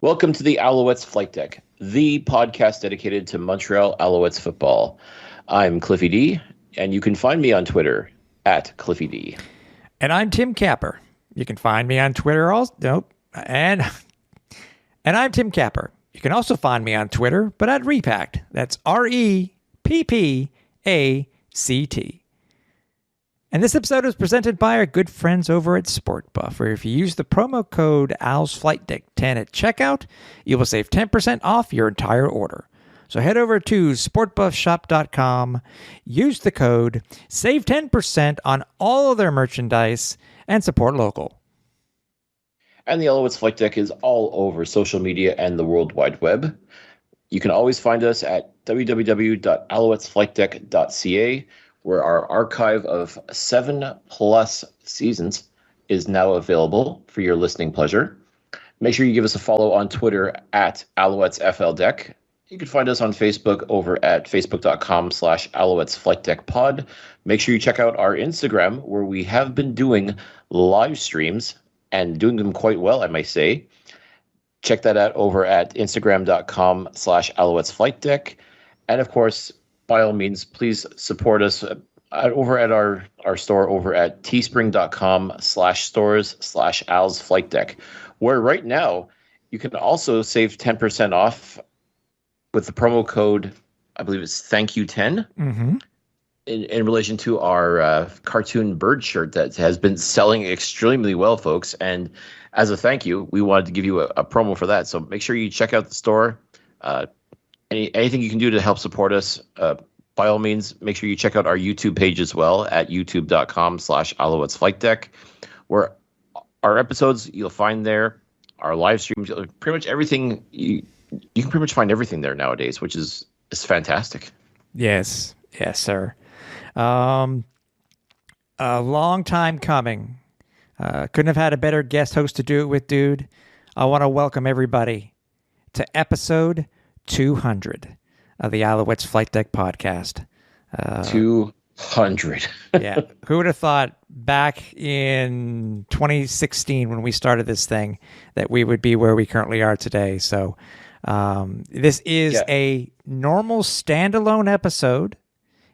Welcome to the Alouettes Flightdeck, the podcast dedicated to Montreal Alouettes football. I'm Cliffy D, and you can find me on Twitter at Cliffy D. And I'm Tim Capper. You can find me on Twitter also. Nope. And I'm Tim Capper. You can also find me on Twitter, but at Repact. That's REPPACT. And this episode is presented by our good friends over at SportBuff, where if you use the promo code ALSFlightDeck10 at checkout, you will save 10% off your entire order. So head over to sportbuffshop.com, use the code, save 10% on all of their merchandise, and support local. And the Alouettes Flightdeck is all over social media and the World Wide Web. You can always find us at www.alouettesflightdeck.ca, where our archive of 7+ seasons is now available for your listening pleasure. Make sure you give us a follow on Twitter at AlouettesFLDeck. You can find us on Facebook over at facebook.com/AlouettesFlightDeckPod. Make sure you check out our Instagram, where we have been doing live streams and doing them quite well, I may say. Check that out over at instagram.com/AlouettesFlightDeck. And of course, by all means, please support us over at our store over at teespring.com/stores/AlsFlightDeck, where right now you can also save 10% off with the promo code, I believe it's ThankYou10, in relation to our cartoon bird shirt that has been selling extremely well, folks. And as a thank you, we wanted to give you a promo for that. So make sure you check out the store. Anything you can do to help support us, by all means, make sure you check out our YouTube page as well at youtube.com/AlouettesFlightDeck, where our episodes you'll find there, our live streams, pretty much everything. You can pretty much find everything there nowadays, which is fantastic. Yes, sir. A long time coming. Couldn't have had a better guest host to do it with, dude. I want to welcome everybody to episode 200 of the Alouettes Flight Deck podcast. 200. Yeah. Who would have thought back in 2016 when we started this thing that we would be where we currently are today? So this is a normal standalone episode.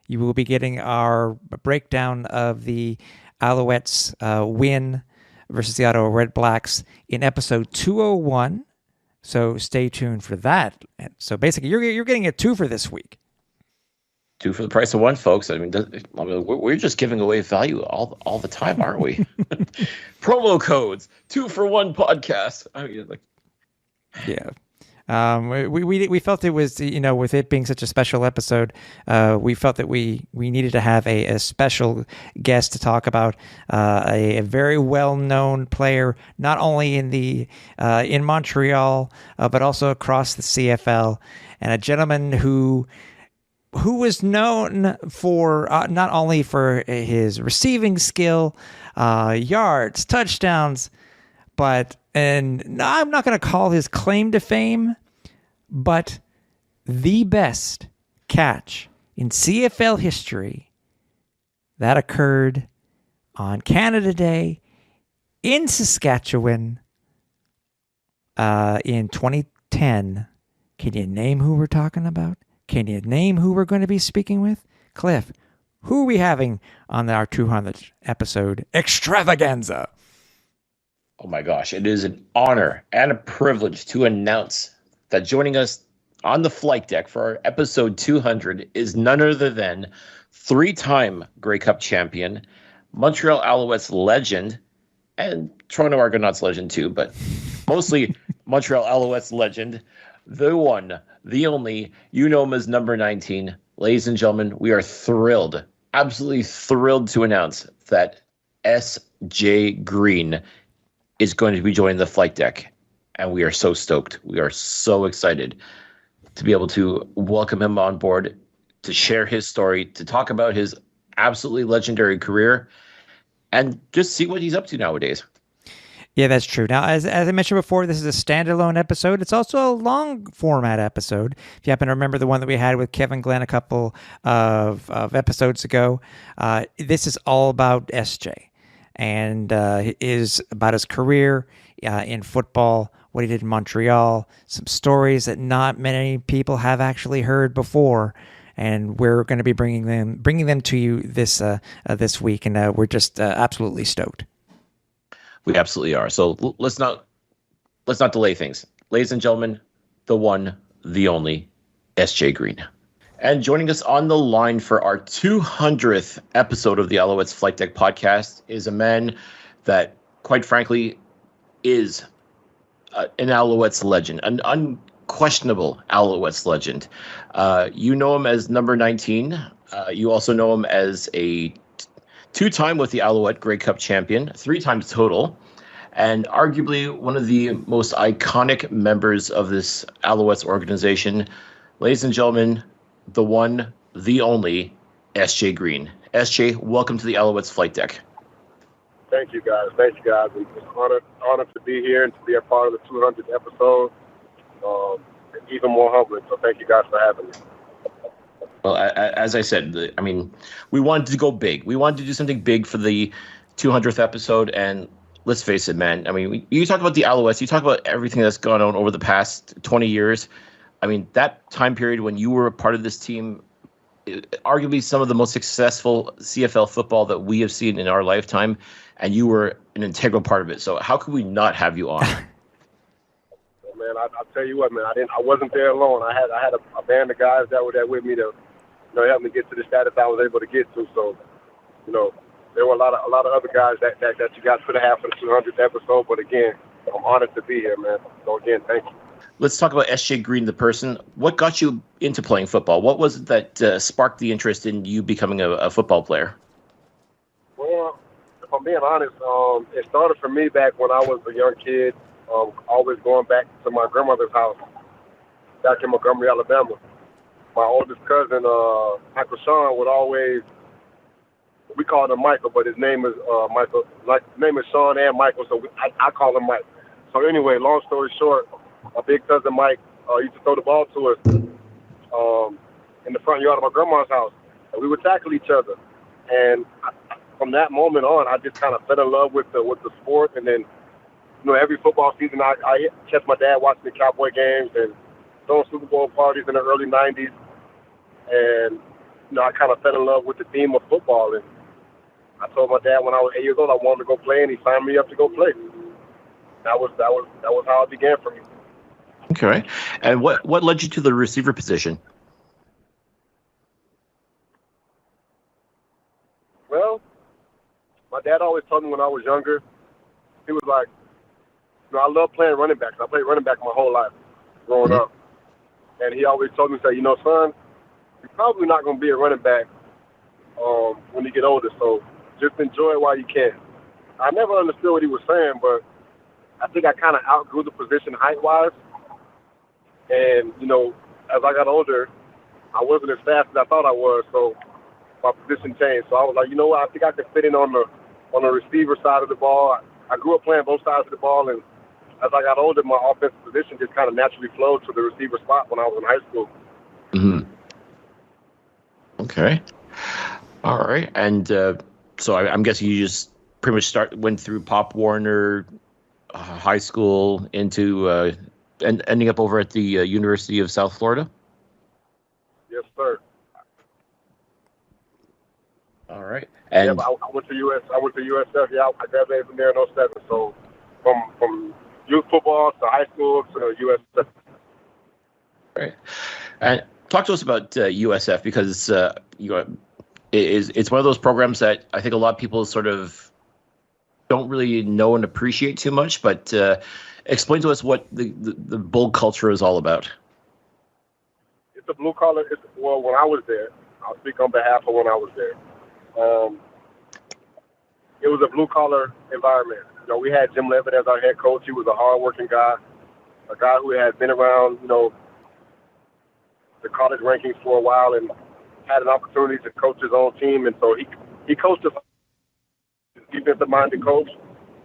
You will be getting our breakdown of the Alouettes win versus the Ottawa Red Blacks in episode 201. So stay tuned for that. So basically, you're getting a 2 for this week. 2 for the price of 1, folks. I mean, we're just giving away value all the time, aren't we? Promo codes, 2 for 1 podcast. I mean, yeah. We felt it was, with it being such a special episode, we felt that we needed to have a special guest to talk about a very well-known player, not only in Montreal, but also across the CFL, and a gentleman who was known for not only for his receiving skill, yards, touchdowns, and I'm not going to call his claim to fame, but the best catch in CFL history that occurred on Canada Day in Saskatchewan in 2010. Can you name who we're talking about? Can you name who we're going to be speaking with? Cliff, who are we having on our 200th episode extravaganza? oh my gosh, it is an honor and a privilege to announce that joining us on the flight deck for our episode 200 is none other than 3-time Grey Cup champion, Montreal Alouettes legend, and Toronto Argonauts legend too, but mostly Montreal Alouettes legend, the one, the only, you know him as number 19. Ladies and gentlemen, we are thrilled, absolutely thrilled to announce that S.J. Green is going to be joining the flight deck. And we are so stoked. We are so excited to be able to welcome him on board, to share his story, to talk about his absolutely legendary career, and just see what he's up to nowadays. Yeah, that's true. Now, as I mentioned before, this is a standalone episode. It's also a long format episode. If you happen to remember the one that we had with Kevin Glenn a couple of episodes ago, this is all about SJ, and is about his career in football, what he did in Montreal, some stories that not many people have actually heard before. And we're going to be bringing them to you this week, and we're just absolutely stoked. We absolutely are. So let's not delay things, ladies and gentlemen. The one, the only, S.J. Green. And joining us on the line for our 200th episode of the Alouettes Flightdeck podcast is a man that, quite frankly, is an Alouettes legend, an unquestionable Alouettes legend. You know him as number 19. You also know him as a two-time with the Alouette Grey Cup champion, 3 times total, and arguably one of the most iconic members of this Alouettes organization. Ladies and gentlemen, the one, the only, S.J. Green. S.J., welcome to the Alouettes Flightdeck. Thank you, guys. It's honored to be here and to be a part of the 200th episode. Even more humbling, so thank you guys for having me. Well, as I said, we wanted to go big. We wanted to do something big for the 200th episode, and let's face it, man. You talk about the Alouettes, you talk about everything that's gone on over the past 20 years. That time period when you were a part of this team, arguably some of the most successful CFL football that we have seen in our lifetime, and you were an integral part of it. So how could we not have you on? Man, I'll tell you what, man. I wasn't there alone. I had a band of guys that were there with me to, help me get to the status I was able to get to. So, there were a lot of other guys that you guys could have had for the 200th episode. But again, I'm honored to be here, man. So again, thank you. Let's talk about S.J. Green, the person. What got you into playing football? What was it that sparked the interest in you becoming a football player? Well, if I'm being honest, it started for me back when I was a young kid. Always going back to my grandmother's house back in Montgomery, Alabama. My oldest cousin, Michael Sean, would always, we called him Michael, but his name is Michael. His name is Sean and Michael, so I call him Mike. So anyway, long story short, my big cousin Mike used to throw the ball to us in the front yard of my grandma's house, and we would tackle each other. And from that moment on, I just kind of fell in love with the sport, and then every football season, I catch my dad watching the Cowboy games and throwing Super Bowl parties in the early 90s. And, I kind of fell in love with the theme of football. And I told my dad when I was 8 years old I wanted to go play, and he signed me up to go play. That was how it began for me. Okay. And what led you to the receiver position? Well, my dad always told me when I was younger, he was like, I love playing running backs. I played running back my whole life growing up. And he always told me, son, you're probably not going to be a running back when you get older, so just enjoy it while you can. I never understood what he was saying, but I think I kind of outgrew the position height-wise. And, as I got older, I wasn't as fast as I thought I was, so my position changed. So I was like, I think I could fit in on the receiver side of the ball. I grew up playing both sides of the ball, and as I got older, my offensive position just kind of naturally flowed to the receiver spot when I was in high school. Mm-hmm. Okay. All right. And so I'm guessing you just pretty much went through Pop Warner High School into and ending up over at the University of South Florida? Yes, sir. All right. And I went to USF. Yeah, I graduated from there in 07. So from youth football to high school to USF. Right. And talk to us about USF, because it's one of those programs that I think a lot of people sort of don't really know and appreciate too much. But explain to us what the Bull culture is all about. It's a blue collar. Well, when I was there, I'll speak on behalf of when I was there. It was a blue collar environment. We had Jim Levitt as our head coach. He was a hard-working guy, a guy who had been around, the college rankings for a while and had an opportunity to coach his own team. And so he coached us, defensive-minded coach.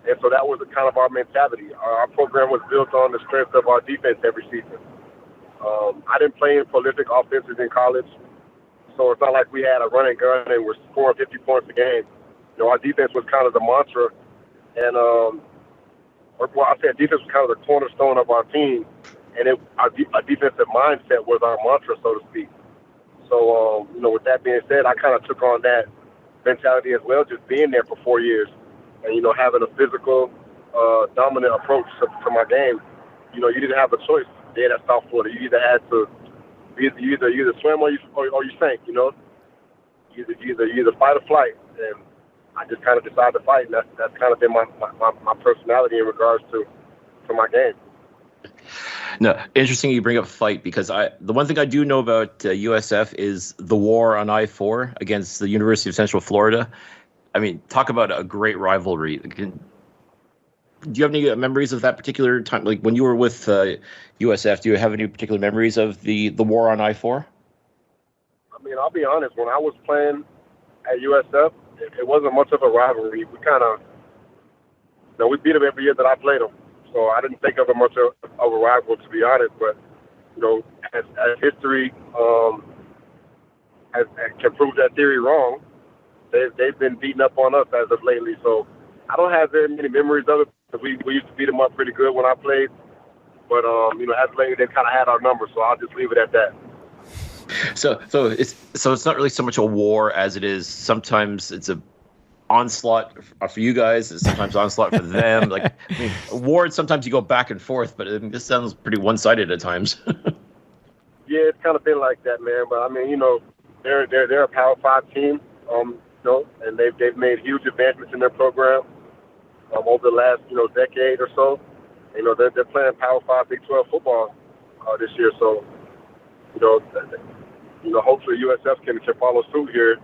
And so that was kind of our mentality. Our program was built on the strength of our defense every season. I didn't play in prolific offenses in college, so it's not like we had a running gun and we're scoring 50 points a game. Our defense was kind of the mantra. And well, I said defense was kind of the cornerstone of our team, and our defensive mindset was our mantra, so to speak. So, with that being said, I kind of took on that mentality as well, just being there for 4 years and, having a physical, dominant approach to my game. You didn't have a choice there at South Florida. You either had to you either swim or you sank, You either fight or flight. And I just kind of decided to fight, and that's kind of been my personality in regards to my game. No, interesting you bring up fight, because the one thing I do know about USF is the war on I-4 against the University of Central Florida. I mean, talk about a great rivalry. Do you have any memories of that particular time? Like when you were with USF, do you have any particular memories of the war on I-4? I mean, I'll be honest. When I was playing at USF, it wasn't much of a rivalry. We kind of, we beat them every year that I played them. So I didn't think of it much of a rival, to be honest. But, as history can prove that theory wrong, they've been beating up on us as of lately. So I don't have very many memories of it. We used to beat them up pretty good when I played. But, as of lately, they've kind of had our number. So I'll just leave it at that. So it's not really so much a war as it is sometimes it's a onslaught for you guys, it's sometimes onslaught for them. Like, I mean, awards, sometimes you go back and forth, but this sounds pretty one-sided at times. Yeah, it's kind of been like that, man. But I mean, they're a Power 5 team, and they've made huge advancements in their program over the last decade or so. They're playing Power 5 Big 12 football this year, so hopefully USF can follow suit here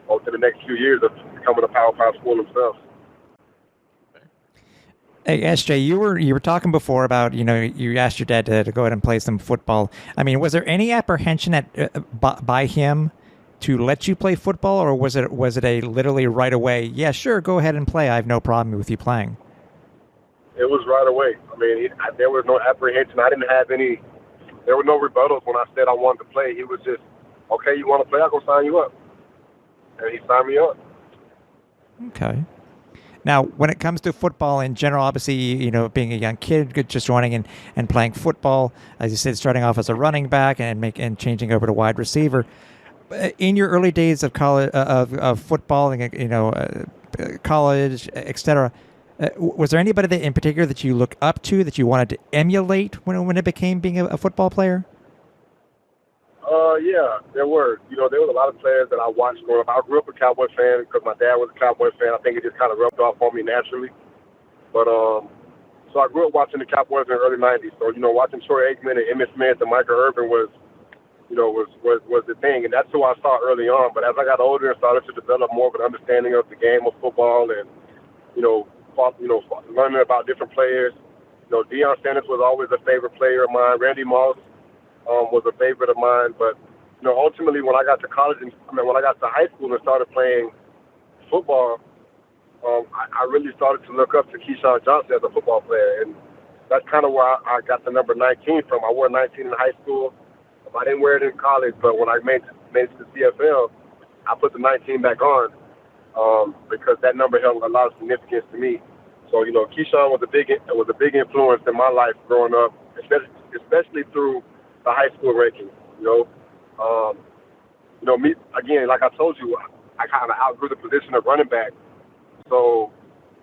over the next few years of becoming a Power 5 school themselves. Hey, SJ, you were talking before about, you asked your dad to go ahead and play some football. I mean, was there any apprehension by him to let you play football, or was it a literally right away, yeah, sure, go ahead and play, I have no problem with you playing? It was right away. I mean, there was no apprehension. I didn't have any, there were no rebuttals when I said I wanted to play. He was just, okay, you want to play, I'll go sign you up. And he signed me up. Okay. Now, when it comes to football in general, obviously, being a young kid, just joining and playing football, as you said, starting off as a running back and changing over to wide receiver. In your early days of college, of football, college, etc., was there anybody in particular that you look up to, that you wanted to emulate when it became being a football player? Yeah, there were. There was a lot of players that I watched growing up. I grew up a Cowboy fan because my dad was a Cowboy fan. I think it just kind of rubbed off on me naturally. But so I grew up watching the Cowboys in the early '90s. So watching Troy Aikman and Emmitt Smith and Michael Irvin was the thing, and that's who I saw early on. But as I got older and started to develop more of an understanding of the game of football, and learning about different players, Deion Sanders was always a favorite player of mine. Randy Moss was a favorite of mine, but ultimately when I got to college when I got to high school and started playing football, I really started to look up to Keyshawn Johnson as a football player, and that's kind of where I got the number 19 from. I wore 19 in high school. I didn't wear it in college, but when I made it to the CFL, I put the 19 back on because that number held a lot of significance to me. So Keyshawn was a big influence in my life growing up, especially through the high school rankings. Me again, like I told you, I kind of outgrew the position of running back, so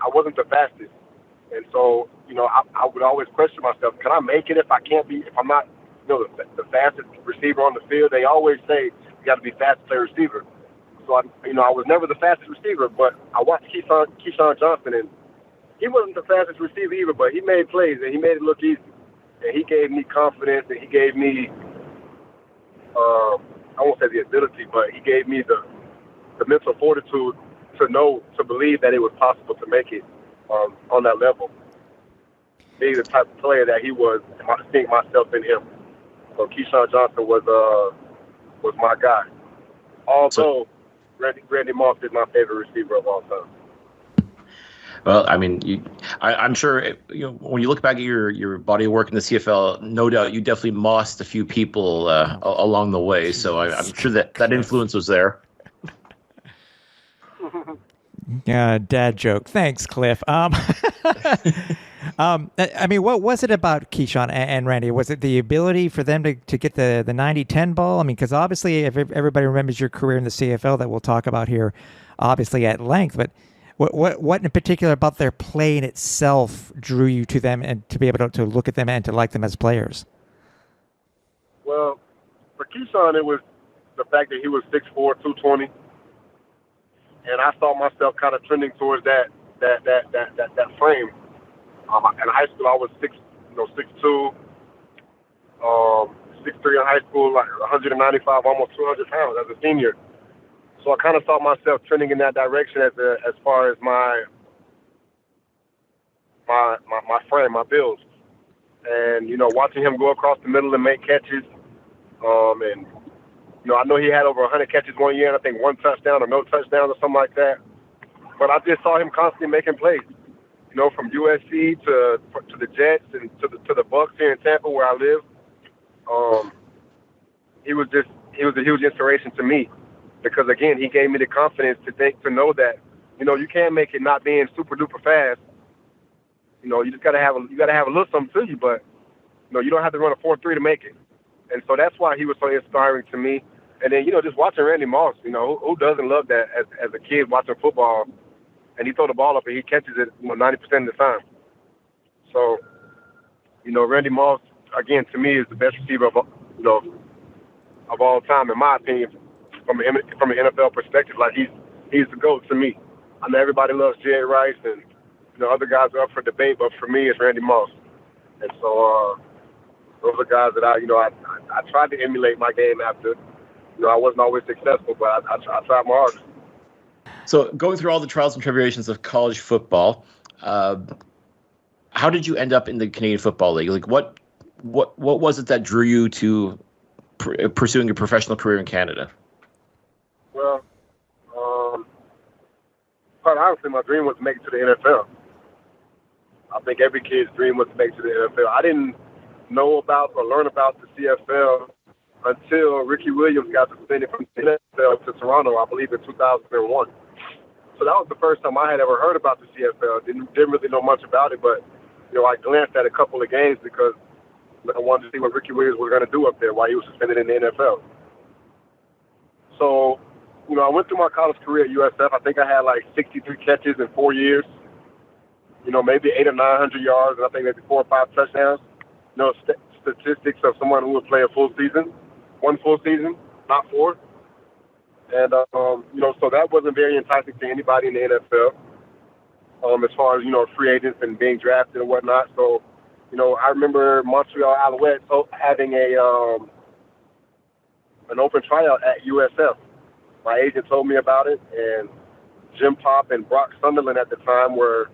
I wasn't the fastest, and so I would always question myself: can I make it if I'm not the fastest receiver on the field? They always say you got to be fast to play receiver. So I was never the fastest receiver, but I watched Keyshawn Johnson, and he wasn't the fastest receiver either, but he made plays and he made it look easy. And he gave me confidence, and he gave me, I won't say the ability, but he gave me the mental fortitude to believe that it was possible to make it on that level. Being the type of player that he was, seeing myself in him. So Keyshawn Johnson was my guy. Although Randy Moss is my favorite receiver of all time. Well, I mean, I'm sure when you look back at your body of work in the CFL, no doubt you definitely mossed a few people along the way. So I'm sure that influence was there. Yeah, dad joke. Thanks, Cliff. I mean, what was it about Keyshawn and Randy? Was it the ability for them to get the 90-10 ball? I mean, because obviously everybody remembers your career in the CFL that we'll talk about here, obviously at length. But what in particular about their play in itself drew you to them and to be able to look at them and to like them as players? Well, for Keyshawn, it was the fact that he was 6'4", 220, and I saw myself kind of trending towards that frame. In high school, I was 6'2", 6'3" in high school, like 195, almost 200 pounds as a senior. So I kind of saw myself trending in that direction as far as my frame, my build. And, watching him go across the middle and make catches. And, I know he had over 100 catches one year, and I think 1 touchdown or no touchdown or something like that. But I just saw him constantly making plays. From USC to the Jets and to the Bucks here in Tampa where I live. He was a huge inspiration to me because, again, he gave me the confidence to know that, you can make it not being super duper fast. You just gotta have a little something to you, but you don't have to run a 4.3 to make it. And so that's why he was so inspiring to me. And then just watching Randy Moss, who doesn't love that as a kid watching football, and he throw the ball up and he catches it 90% of the time. So Randy Moss again to me is the best receiver of all time in my opinion from an NFL perspective. Like he's the GOAT to me. I know everybody loves Jerry Rice and other guys are up for debate, but for me, it's Randy Moss. And so those are guys that I tried to emulate my game after. I wasn't always successful, but I tried my hardest. So going through all the trials and tribulations of college football, how did you end up in the Canadian Football League? Like what was it that drew you to pursuing a professional career in Canada? Well, quite honestly, my dream was to make it to the NFL. I think every kid's dream was to make it to the NFL. I didn't know about or learn about the CFL until Ricky Williams got suspended from the NFL to Toronto, I believe in 2001. So that was the first time I had ever heard about the CFL. Didn't really know much about it, but I glanced at a couple of games because I wanted to see what Ricky Williams was going to do up there while he was suspended in the NFL. So, I went through my college career at USF. I think I had like 63 catches in 4 years. Maybe 800 or 900 yards, and I think maybe 4 or 5 touchdowns. Statistics of someone who would play a full season, 1 full season, not 4. And, so that wasn't very enticing to anybody in the NFL as far as, free agents and being drafted and whatnot. So, I remember Montreal Alouettes having an open tryout at USF. My agent told me about it, and Jim Pop and Brock Sunderland at the time were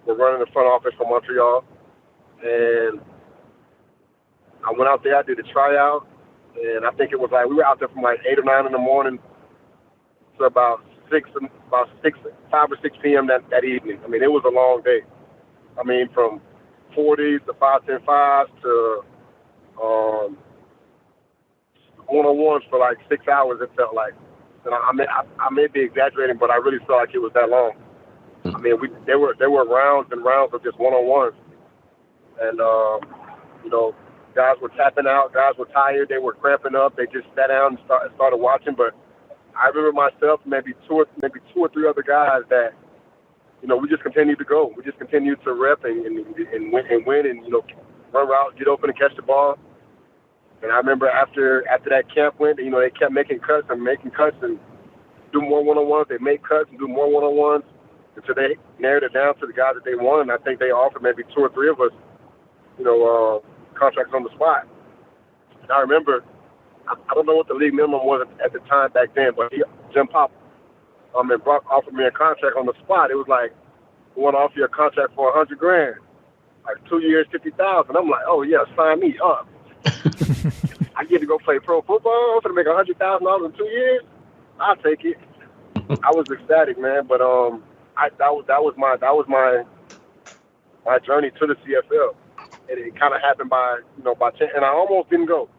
running the front office for Montreal. And I went out there, I did a tryout, and I think it was we were out there from 8 or 9 in the morning to about 5 or 6 p.m. that evening. I mean, it was a long day. I mean, from 40s to 5-10-5s to one-on-ones for 6 hours, it felt like. And I may be exaggerating, but I really felt like it was that long. I mean, there were rounds and rounds of just one-on-ones. And, guys were tapping out. Guys were tired. They were cramping up. They just sat down and started watching. But I remember myself, maybe two or three other guys that, we just continued to go. We just continued to rep and win and run routes, get open and catch the ball. And I remember after that camp went, they kept making cuts and do more one-on-ones. They make cuts and do more one-on-ones until they narrowed it down to the guys that they wanted. And I think they offered maybe 2 or 3 of us, contracts on the spot. And I remember, I don't know what the league minimum was at the time back then, but Jim Pop and Brock offered me a contract on the spot. It was like, we want to offer you a contract for $100,000, 2 years, $50,000. I'm like, oh yeah, sign me up. I get to go play pro football. I'm gonna make $100,000 in 2 years. I'll take it. I was ecstatic, man. But that was my journey to the CFL. It kind of happened by chance, and I almost didn't go.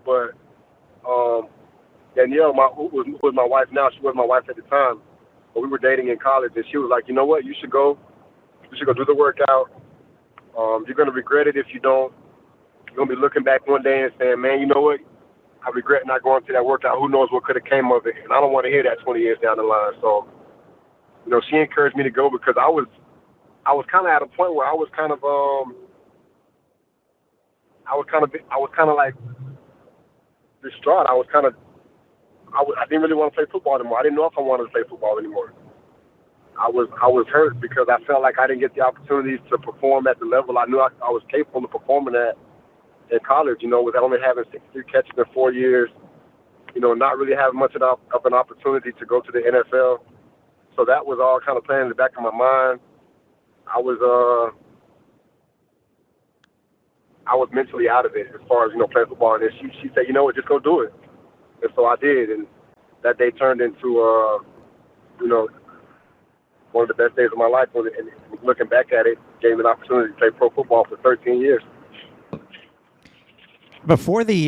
But Danielle, who was my wife now, she was my wife at the time, but we were dating in college, and she was like, you know what, you should go You should go do the workout. You're going to regret it if you don't. You're going to be looking back one day and saying, man, you know what? I regret not going to that workout. Who knows what could have came of it? And I don't want to hear that 20 years down the line. So, she encouraged me to go because I was kind of at a point where I was kind of like distraught. I didn't really want to play football anymore. I didn't know if I wanted to play football anymore. I was hurt because I felt like I didn't get the opportunities to perform at the level I knew I was capable of performing at in college, with only having 63 catches in 4 years, not really having much of an opportunity to go to the NFL. So that was all kind of playing in the back of my mind. I was mentally out of it as far as, playing football. And then she said, you know what, just go do it. And so I did. And that day turned into, one of the best days of my life. And looking back at it, gave me an opportunity to play pro football for 13 years. Before the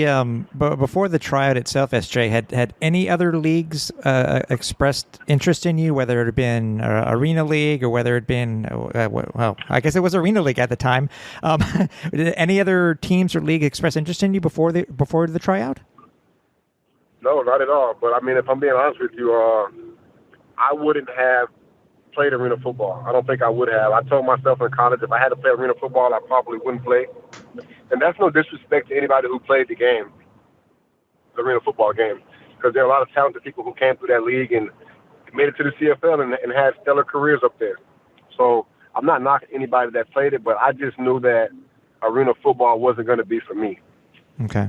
tryout itself, SJ, had any other leagues expressed interest in you, whether it had been Arena League or whether it had been, I guess it was Arena League at the time. Did any other teams or league express interest in you before the tryout? No, not at all. But, I mean, if I'm being honest with you, I wouldn't have played arena football. I don't think I would have. I told myself in college if I had to play arena football, I probably wouldn't play. And that's no disrespect to anybody who played the game, the arena football game, because there are a lot of talented people who came through that league and made it to the CFL and had stellar careers up there. So I'm not knocking anybody that played it, but I just knew that arena football wasn't going to be for me. Okay.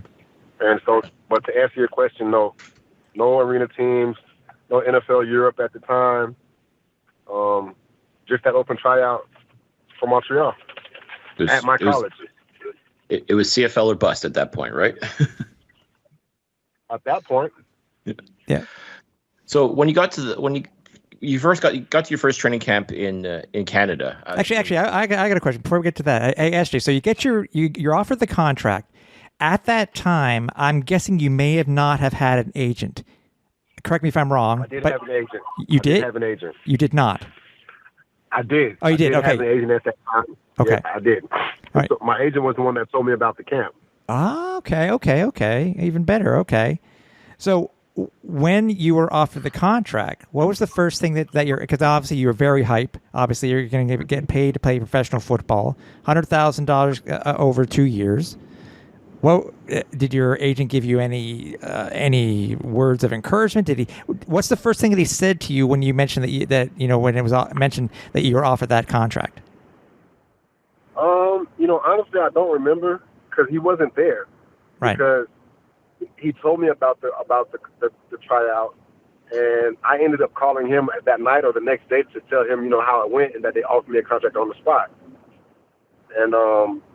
And so, but to answer your question, no arena teams, no NFL Europe at the time. Just that open tryout for Montreal at my college. It was CFL or bust at that point, right? At that point. Yeah. So when you got to you first got to your first training camp in Canada. Actually, I got a question before we get to that. Hey, SJ, so you get you're offered the contract. At that time, I'm guessing you may have not have had an agent. Correct me if I'm wrong. I did have an agent. You did have an agent. You did not. I did. Oh, you did? Okay. I did have an agent at that time. Okay. Yeah, I did. Right. So my agent was the one that told me about the camp. Ah, okay. Even better. Okay. So when you were offered the contract, what was the first thing that you're, because obviously you were very hype. Obviously you're going to get paid to play professional football, $100,000 over 2 years. What did your agent give you any words of encouragement? What's the first thing that he said to you when you mentioned when it was mentioned that you were offered that contract? Honestly, I don't remember because he wasn't there. Right. Because he told me about the tryout, and I ended up calling him that night or the next day to tell him, how it went and that they offered me a contract on the spot. And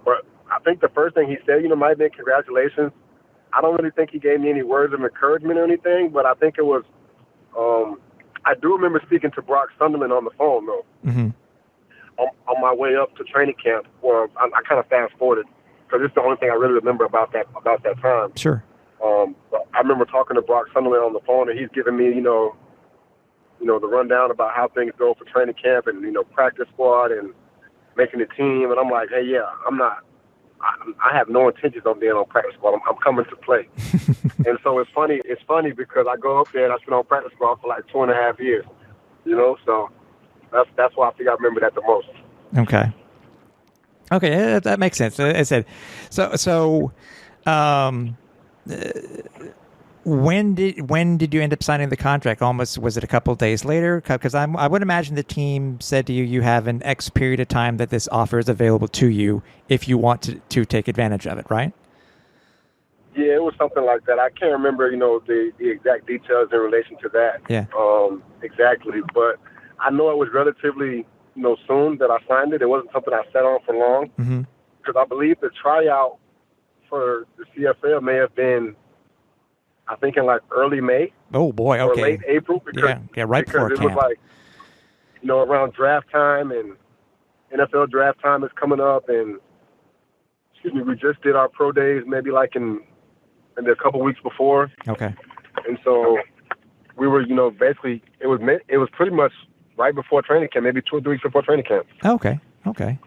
but I think the first thing he said, might have been congratulations. I don't really think he gave me any words of encouragement or anything, but I think it was. I do remember speaking to Brock Sunderland on the phone though. Mm-hmm. On my way up to training camp, or I kind of fast forwarded because it's the only thing I really remember about that time. Sure. But I remember talking to Brock Sunderland on the phone, and he's giving me, the rundown about how things go for training camp and practice squad and making the team. And I'm like, hey, yeah, I have no intentions of being on practice squad. I'm coming to play. And so it's funny because I go up there and I spent on practice squad for like 2.5 years. So. That's why I think I remember that the most. Okay, that makes sense. I said, so, when did you end up signing the contract? Was it a couple of days later? Because I would imagine the team said to you have an X period of time that this offer is available to you if you want to take advantage of it, right? Yeah, it was something like that. I can't remember, the exact details in relation to that. Yeah. Exactly, but. I know it was relatively, soon that I signed it. It wasn't something I sat on for long. Mm-hmm. Because I believe the tryout for the CFL may have been, I think, in like early May. Oh boy, okay. Or late April. Because, right before because it camp. was like, around draft time and NFL draft time is coming up, and we just did our pro days maybe like in a couple weeks before. Okay. And so we were, basically it was pretty much right before training camp, maybe 2 or 3 weeks before training camp. Okay.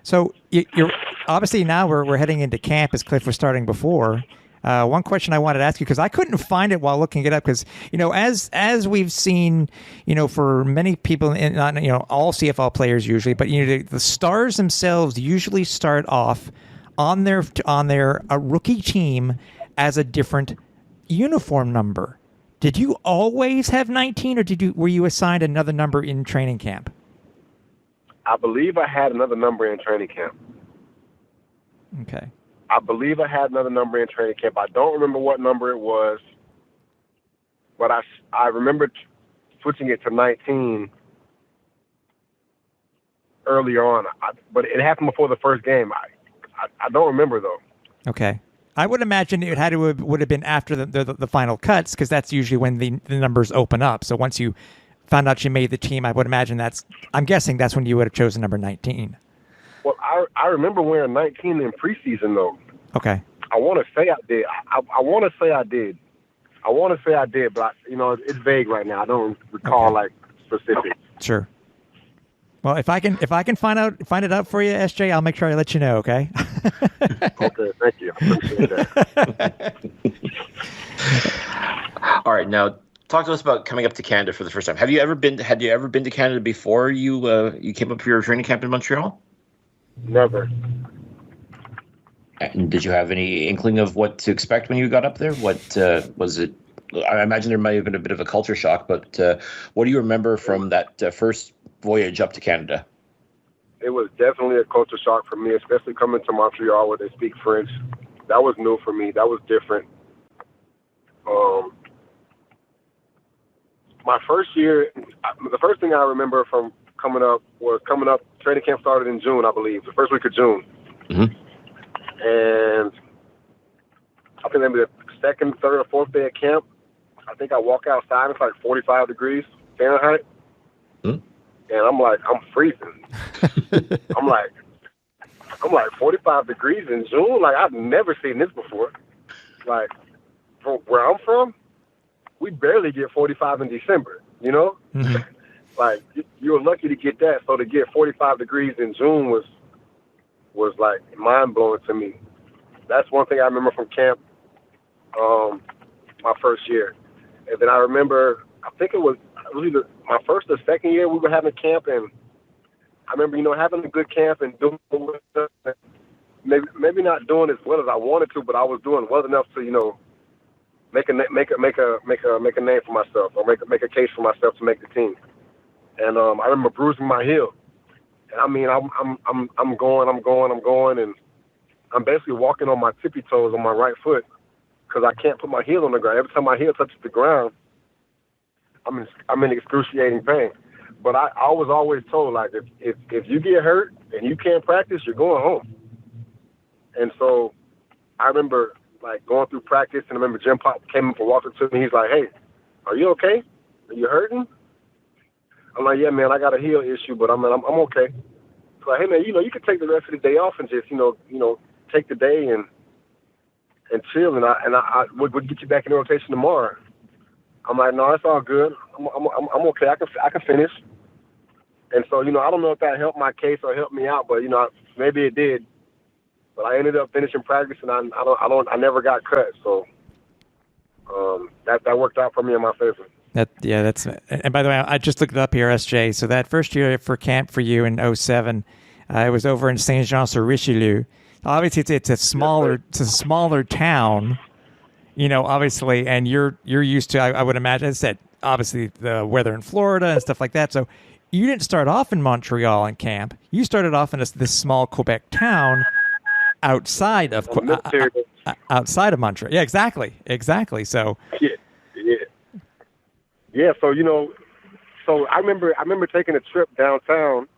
So you're obviously now we're heading into camp as Cliff was starting before. One question I wanted to ask you, because I couldn't find it while looking it up, because as we've seen, for many people, not all CFL players usually, but the stars themselves usually start off on their a rookie team as a different uniform number. Did you always have 19, or were you assigned another number in training camp? I believe I had another number in training camp. Okay. I believe I had another number in training camp. I don't remember what number it was, but I remember switching it to 19 earlier on. But it happened before the first game. I don't remember, though. Okay. I would imagine it would have been after the final cuts, because that's usually when the numbers open up. So once you found out you made the team, I would imagine I'm guessing that's when you would have chosen number 19. Well, I remember wearing 19 in preseason, though. Okay. I want to say I did. I want to say I did. But it's vague right now. I don't recall specifics. Sure. Well, if I can find it out for you, SJ, I'll make sure I let you know. Okay. Okay. Thank you. I appreciate that. All right, now talk to us about coming up to Canada for the first time. Had you ever been to Canada before you came up for your training camp in Montreal? Never. And did you have any inkling of what to expect when you got up there? What was it? I imagine there might have been a bit of a culture shock, but what do you remember from that first voyage up to Canada? It was definitely a culture shock for me, especially coming to Montreal where they speak French. That was new for me. That was different. My first year, the first thing I remember from coming up, training camp started in June, I believe, the first week of June. Mm-hmm. And I think maybe the second, third, or fourth day of camp, I think I walk outside, it's like 45 degrees Fahrenheit. Mm-hmm. And I'm freezing. I'm like 45 degrees in June? Like, I've never seen this before. Like, from where I'm from, we barely get 45 in December, Mm-hmm. Like, you were lucky to get that. So to get 45 degrees in June was like mind-blowing to me. That's one thing I remember from camp my first year. And then I remember, I think it was either my first or second year we were having camp, and I remember, having a good camp and doing maybe not doing as well as I wanted to, but I was doing well enough to, make a name for myself, or make a case for myself to make the team. And I remember bruising my heel. And I mean, I'm going, and I'm basically walking on my tippy toes on my right foot because I can't put my heel on the ground. Every time my heel touches the ground, I'm in excruciating pain. But I was always told, like, if you get hurt and you can't practice, you're going home. And so I remember, like, going through practice, and I remember Jim Pop came up and walked up to me. He's like, "Hey, are you okay? Are you hurting?" I'm like, "Yeah, man, I got a heel issue, but I'm okay." So, hey, man, you can take the rest of the day off and just, take the day and chill, and I would get you back in the rotation tomorrow. I'm like, "No, it's all good. I'm okay. I can finish." And so, I don't know if that helped my case or helped me out, but maybe it did. But I ended up finishing practice, and I never got cut. So that worked out for me in my favor. That's. And by the way, I just looked it up here, SJ. So that first year for camp for you in 2007, it was over in Saint-Jean-sur-Richelieu. Obviously, it's a smaller town, obviously, and you're used to, I would imagine, as I said, obviously the weather in Florida and stuff like that. So you didn't start off in Montreal in camp. You started off in this small Quebec town outside of Montreal. Yeah, exactly. So yeah. So I remember taking a trip downtown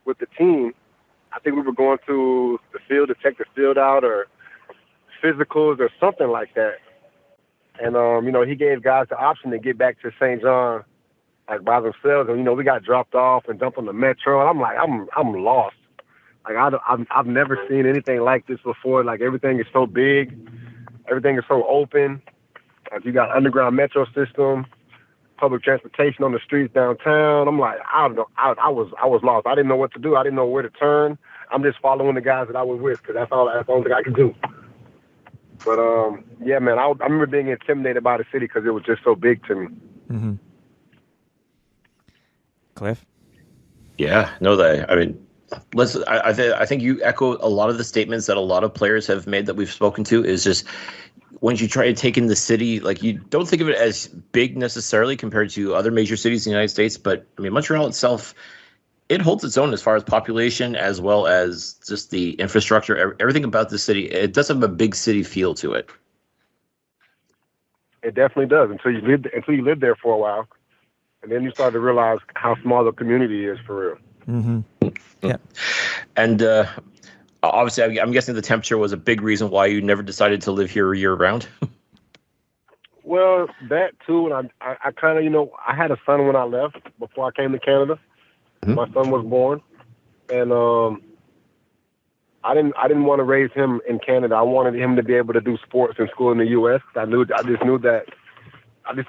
with the team. I think we were going to the field to check the field out, or physicals or something like that. And he gave guys the option to get back to St. John, like, by themselves. And we got dropped off and dumped on the metro. And I'm like, I'm lost. Like, I've never seen anything like this before. Like, everything is so big, everything is so open. Like, you got underground metro system. public transportation on the streets downtown. I'm like, I don't know. I was lost. I didn't know what to do. I didn't know where to turn. I'm just following the guys that I was with because that's the only thing I could do. But yeah, man, I remember being intimidated by the city because it was just so big to me. Mm-hmm. Cliff? Yeah, no, I mean, I think you echo a lot of the statements that a lot of players have made that we've spoken to. Is just once you try to take in the city, like you don't think of it as big necessarily compared to other major cities in the United States, but I mean Montreal itself, it holds its own as far as population as well as just the infrastructure. Everything about the city, it does have a big city feel to it. It definitely does until you live there for a while, and then you start to realize how small the community is for real. Mm-hmm. Yeah, and obviously, I'm guessing the temperature was a big reason why you never decided to live here year round. Well, that too, and I kind of, I had a son when I left before I came to Canada. Mm-hmm. My son was born, and I didn't want to raise him in Canada. I wanted him to be able to do sports in school in the U.S. I just knew it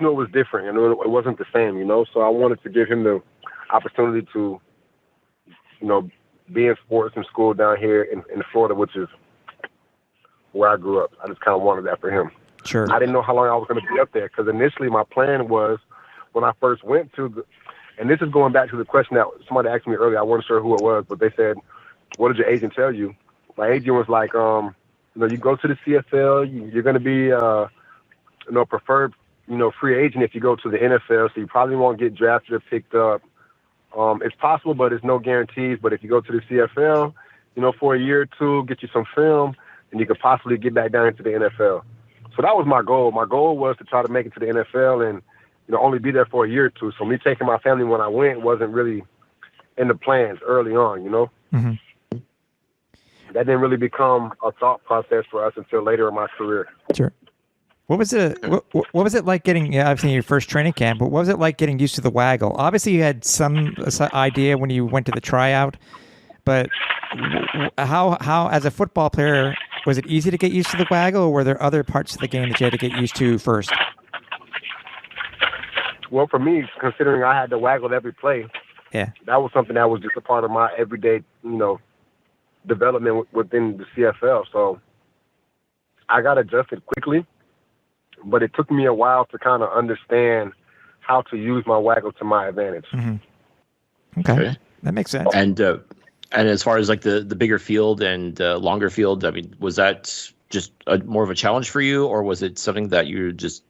was different, and it wasn't the same, So I wanted to give him the opportunity to, be in sports in school down here in Florida, which is where I grew up. I just kind of wanted that for him. Sure. I didn't know how long I was going to be up there because initially my plan was when I first went to and this is going back to the question that somebody asked me earlier. I wasn't sure who it was, but they said, "What did your agent tell you?" My agent was like, you go to the CFL, you're going to be, preferred, free agent if you go to the NFL. So you probably won't get drafted or picked up. It's possible, but it's no guarantees. But if you go to the CFL, for a year or two, get you some film, and you could possibly get back down into the NFL. So that was my goal. My goal was to try to make it to the NFL and, only be there for a year or two. So me taking my family when I went wasn't really in the plans early on, Mm-hmm. That didn't really become a thought process for us until later in my career. Sure. What was it? What was it like getting? Obviously, your first training camp. But what was it like getting used to the waggle? Obviously, you had some idea when you went to the tryout. But how, as a football player, was it easy to get used to the waggle, or were there other parts of the game that you had to get used to first? Well, for me, considering I had to waggle every play, yeah, that was something that was just a part of my everyday, development within the CFL. So I got adjusted quickly, but it took me a while to kind of understand how to use my waggle to my advantage. Mm-hmm. Okay, that makes sense. And as far as like the bigger field and longer field, I mean, was that just more of a challenge for you, or was it something that you just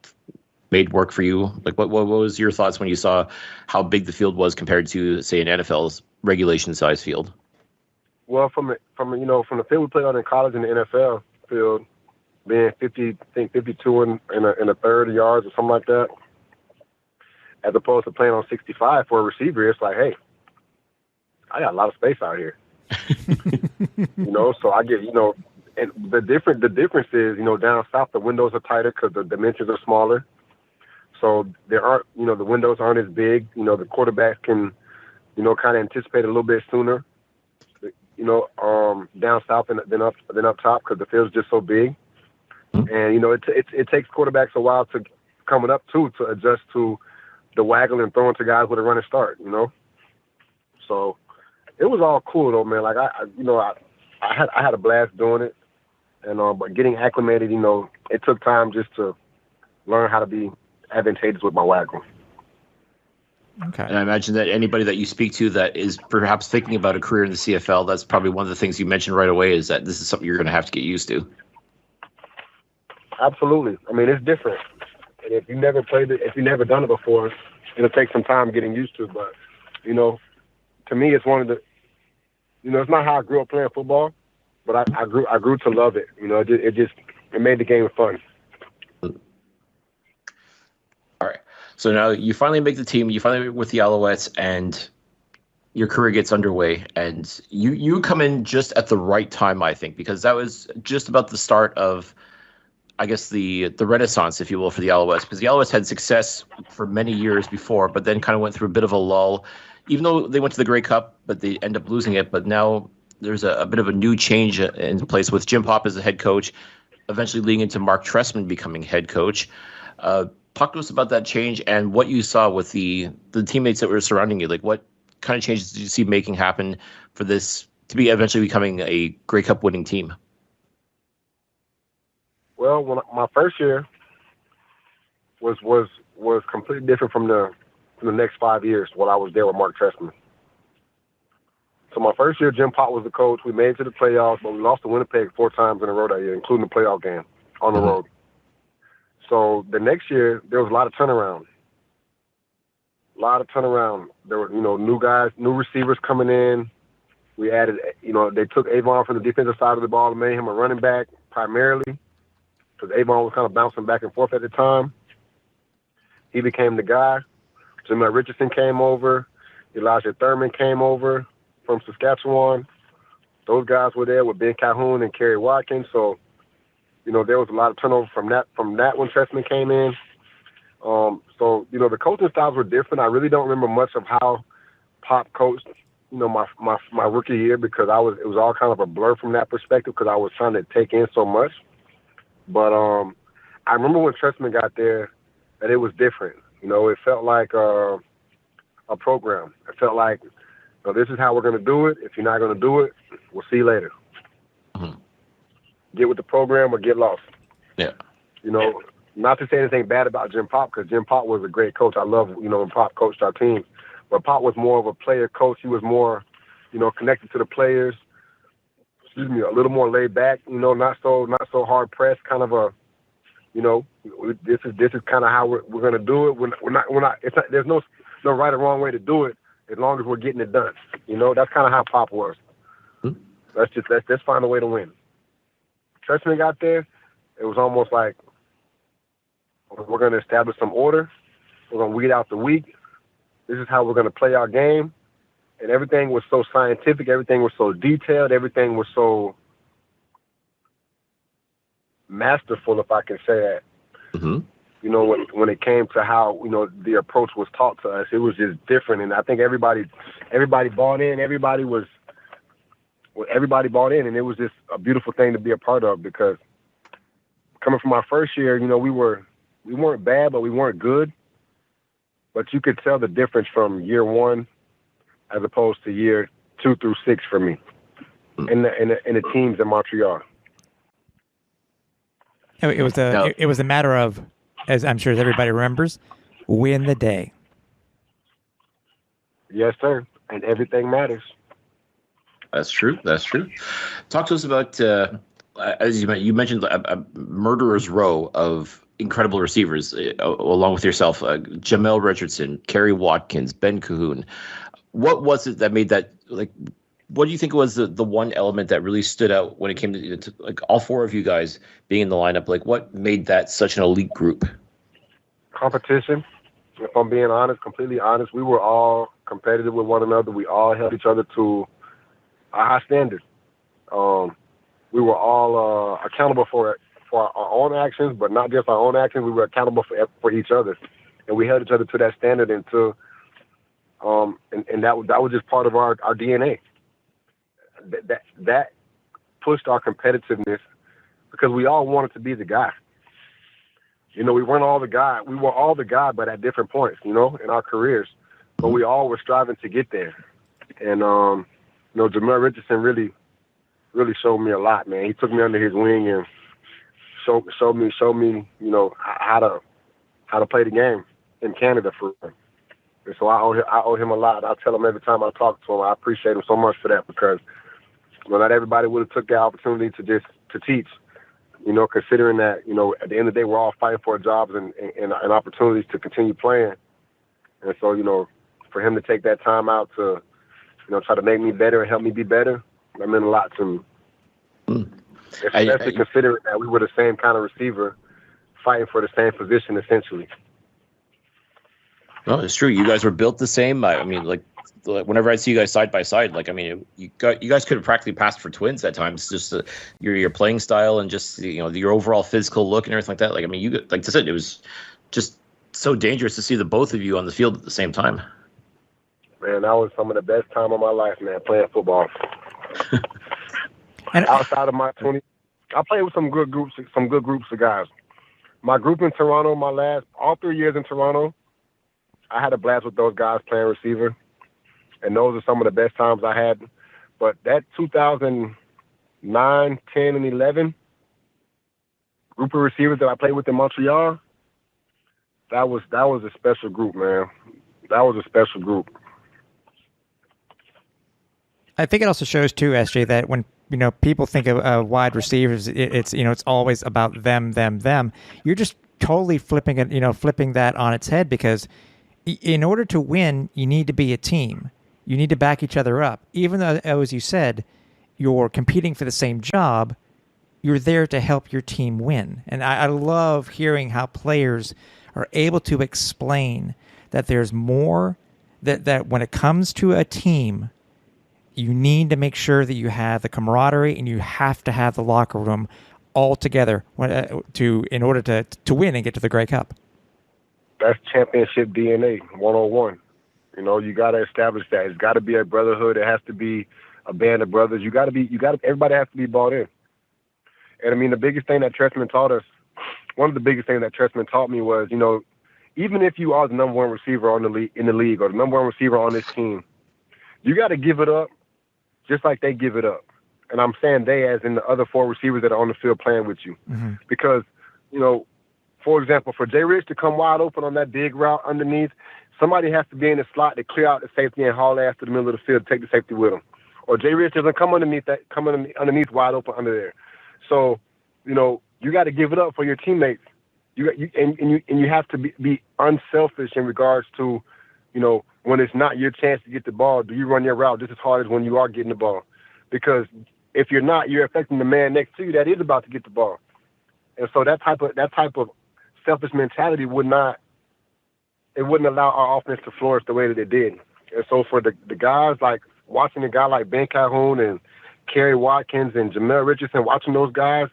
made work for you? Like, what was your thoughts when you saw how big the field was compared to, say, an NFL's regulation size field? Well, from the field we played on in college and the NFL field, being 52 in a third yards or something like that, as opposed to playing on 65 for a receiver, it's like, hey, I got a lot of space out here. So I get, and the difference is, down south, the windows are tighter because the dimensions are smaller. So there aren't, the windows aren't as big. The quarterback can, kind of anticipate a little bit sooner, down south and then up top because the field's just so big. Mm-hmm. And, it takes quarterbacks a while to coming up too, to adjust to the waggle and throwing to guys with a running start, So it was all cool though, man. Like I had a blast doing it, and but getting acclimated, it took time just to learn how to be advantageous with my waggle. Okay. And I imagine that anybody that you speak to that is perhaps thinking about a career in the CFL, that's probably one of the things you mentioned right away is that this is something you're going to have to get used to. Absolutely. I mean, it's different. And if you never played it, if you've never done it before, it'll take some time getting used to. But, to me, it's one of the, it's not how I grew up playing football, but I grew to love it. It made the game fun. All right. So now you finally make the team, you finally with the Alouettes, and your career gets underway. And you come in just at the right time, I think, because that was just about the start of, I guess, the renaissance, if you will, for the Alouettes. Because the Alouettes had success for many years before, but then kind of went through a bit of a lull. Even though they went to the Grey Cup, but they end up losing it. But now there's a bit of a new change in place with Jim Pop as the head coach, eventually leading into Mark Trestman becoming head coach. talk to us about that change and what you saw with the teammates that were surrounding you. Like, what kind of changes did you see making happen for this to be eventually becoming a Grey Cup winning team? Well, my first year was completely different from the next 5 years while I was there with Mark Trestman. So my first year, Jim Pop was the coach. We made it to the playoffs, but we lost to Winnipeg 4 times in a row that year, including the playoff game on the road. So the next year, there was a lot of turnaround. There were, new guys, new receivers coming in. We added, they took Avon from the defensive side of the ball and made him a running back primarily because Avon was kind of bouncing back and forth at the time. He became the guy. Jimmy Richardson came over. Elijah Thurman came over from Saskatchewan. Those guys were there with Ben Calhoun and Kerry Watkins. So, there was a lot of turnover from that when Trestman came in. So, the coaching styles were different. I really don't remember much of how Pop coached, my rookie year because it was all kind of a blur from that perspective because I was trying to take in so much. But I remember when Trestman got there that it was different. It felt like a program. It felt like, this is how we're going to do it. If you're not going to do it, we'll see you later. Mm-hmm. Get with the program or get lost. Yeah. Not to say anything bad about Jim Pop because Jim Pop was a great coach. I love, when Pop coached our team. But Pop was more of a player coach. He was more, connected to the players. A little more laid back. Not so hard pressed. Kind of a, this is kind of how we're going to do it. We're not. There's no right or wrong way to do it as long as we're getting it done. That's kind of how Pop was. Mm-hmm. Let's find a way to win. Trestman got there. It was almost like we're going to establish some order. We're going to weed out the weak. This is how we're going to play our game. And everything was so scientific. Everything was so detailed. Everything was so masterful, if I can say that. Mm-hmm. When it came to how, the approach was taught to us, it was just different. And I think everybody bought in. Everybody bought in. And it was just a beautiful thing to be a part of because coming from our first year, we weren't bad, but we weren't good. But you could tell the difference from year 1 as opposed to year 2 through 6 for me in the teams in Montreal. It was a matter of, as I'm sure everybody remembers, win the day. Yes, sir. And everything matters. That's true. Talk to us about, as you mentioned, a murderer's row of incredible receivers, along with yourself, Jamel Richardson, Kerry Watkins, Ben Cahoon. What was it that made that, what do you think was the one element that really stood out when it came to all 4 of you guys being in the lineup? What made that such an elite group? Competition. If I'm being honest, completely honest, we were all competitive with one another. We all held each other to a high standard. We were all accountable for our own actions, but not just our own actions. We were accountable for each other, and we held each other to that standard until, and that was just part of our DNA. That pushed our competitiveness because we all wanted to be the guy. We weren't all the guy. We were all the guy, but at different points, in our careers. But we all were striving to get there. And Jamel Richardson really showed me a lot, man. He took me under his wing and showed me, how to play the game in Canada for him. And so I owe him a lot. I tell him every time I talk to him, I appreciate him so much for that because not everybody would have took the opportunity to teach. Considering that, at the end of the day, we're all fighting for jobs and opportunities to continue playing. And so, for him to take that time out to, try to make me better and help me be better, that meant a lot to me. Especially considering that we were the same kind of receiver fighting for the same position, essentially. No, it's true. You guys were built the same. I mean, whenever I see you guys side by side, you guys could have practically passed for twins at times. Just your playing style and just your overall physical look and everything like that. You like I said, it was just so dangerous to see the both of you on the field at the same time. Man, that was some of the best time of my life, man, playing football. And outside of my 20, I played with some good groups of guys. My group in Toronto, all 3 years in Toronto, I had a blast with those guys playing receiver, and those are some of the best times I had. But that 2009, 10, and 11 group of receivers that I played with in Montreal, that was a special group, man. That was a special group. I think it also shows too, SJ, that when people think of wide receivers, it's always about them. You're just totally flipping that on its head, because in order to win, you need to be a team. You need to back each other up. Even though, as you said, you're competing for the same job, you're there to help your team win. And I love hearing how players are able to explain that there's more, that when it comes to a team, you need to make sure that you have the camaraderie and you have to have the locker room all together in order to win and get to the Grey Cup. That's championship DNA 101. You got to establish that. It's got to be a brotherhood. It has to be a band of brothers. Everybody has to be bought in. And I mean, the biggest thing that Trestman taught us, one of the biggest things that Trestman taught me was, even if you are the number one receiver in the league or the number one receiver on this team, you got to give it up just like they give it up. And I'm saying they as in the other 4 receivers that are on the field playing with you. Mm-hmm. Because, for example, for Jay Rich to come wide open on that big route underneath, somebody has to be in the slot to clear out the safety and haul ass to the middle of the field to take the safety with him. Or Jay Rich doesn't come underneath wide open under there. So, you got to give it up for your teammates. You have to be unselfish in regards to, when it's not your chance to get the ball, do you run your route just as hard as when you are getting the ball? Because if you're not, you're affecting the man next to you that is about to get the ball. And so that type of selfish mentality wouldn't allow our offense to flourish the way that it did. And so for the guys, like watching a guy like Ben Calhoun and Kerry Watkins and Jamel Richardson, watching those guys,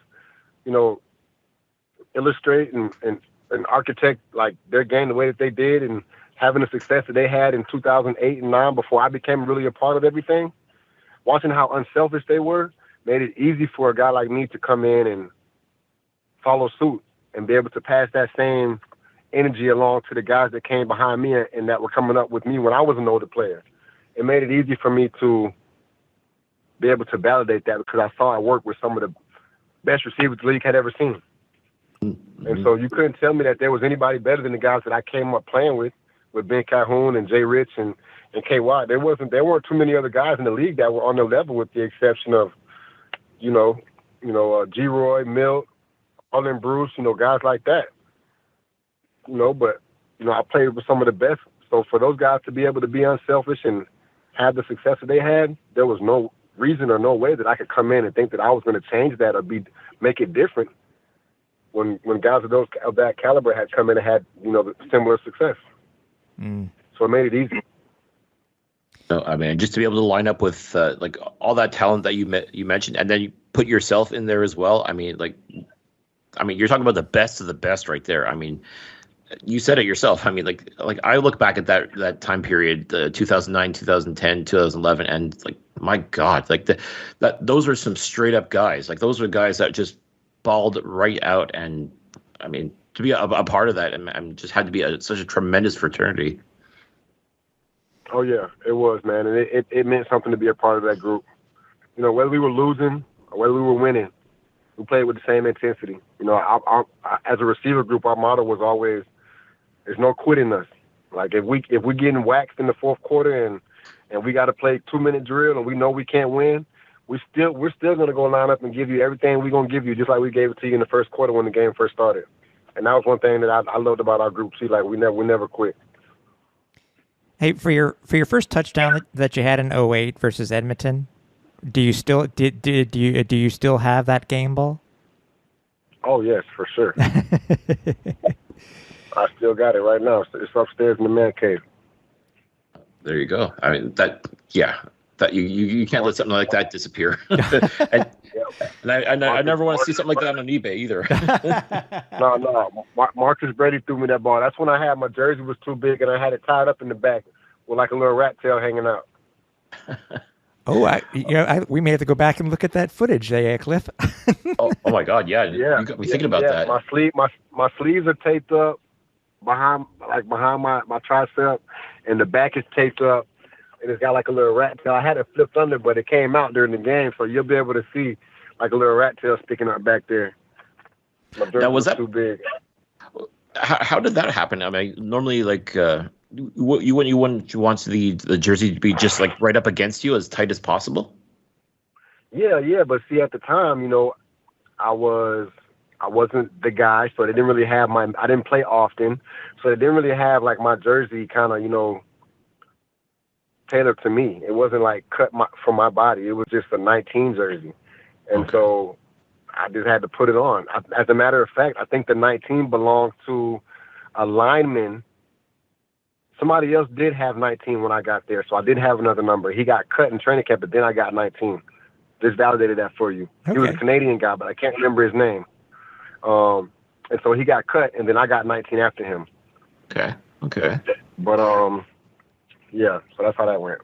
illustrate and architect like their game the way that they did, and having the success that they had in 2008 and 9 before I became really a part of everything, watching how unselfish they were made it easy for a guy like me to come in and follow suit and be able to pass that same energy along to the guys that came behind me and that were coming up with me when I was an older player. It made it easy for me to be able to validate that, because I saw it work with some of the best receivers the league had ever seen. Mm-hmm. And so you couldn't tell me that there was anybody better than the guys that I came up playing with Ben Calhoun and Jay Rich and KY. There weren't too many other guys in the league that were on their level, with the exception of, G-Roy, Milt, Arlen Bruce, guys like that. But I played with some of the best. So for those guys to be able to be unselfish and have the success that they had, there was no reason or no way that I could come in and think that I was going to change that or make it different when guys of that caliber had come in and had, similar success. Mm. So it made it easy. No, I mean, just to be able to line up with like all that talent that you mentioned, and then you put yourself in there as well. I mean, you're talking about the best of the best right there. I mean, you said it yourself. I mean, like I look back at that time period, the 2009, 2010, 2011, and like, my God, like those were some straight up guys. Like those were guys that just balled right out. And I mean, to be a part of that, and just had to be such a tremendous fraternity. Oh yeah, it was, man, and it meant something to be a part of that group. Whether we were losing or whether we were winning, we played with the same intensity. I, as a receiver group, our motto was always, "There's no quitting us." Like if we getting waxed in the fourth quarter and we got to play 2-minute drill and we know we can't win, we're still gonna go line up and give you everything we're gonna give you, just like we gave it to you in the first quarter when the game first started. And that was one thing that I loved about our group too. Like we never quit. Hey, for your first touchdown that you had in 2008 versus Edmonton, do you still do you still have that game ball? Oh yes, for sure. I still got it right now. It's upstairs in the man cave. There you go. I mean that you can't let something like that disappear. and I never want to see something like that on eBay either. No. Marcus Brady threw me that ball. That's when I had my jersey was too big and I had it tied up in the back with like a little rat tail hanging out. Oh, we may have to go back and look at that footage there, Cliff. Oh my God, yeah. You got me thinking about that. My sleeves are taped up behind my tricep, and the back is taped up, and it's got like a little rat tail. I had it flipped under, but it came out during the game, so you'll be able to see like a little rat tail sticking out back there. My jersey was too big. How did that happen? I mean, normally, like, you want the jersey to be just like right up against you, as tight as possible. Yeah, but see, at the time, I wasn't the guy, so they didn't really have I didn't play often, so they didn't really have like my jersey kind of, tailored to me. It wasn't like cut for my body. It was just a 19 jersey. And so I just had to put it on. As a matter of fact, I think the 19 belonged to a lineman. Somebody else did have 19 when I got there, so I did have another number. He got cut in training camp, but then I got 19. Just validated that for you. Okay. He was a Canadian guy, but I can't remember his name. And so he got cut, and then I got 19 after him. Okay. But yeah, so that's how that went.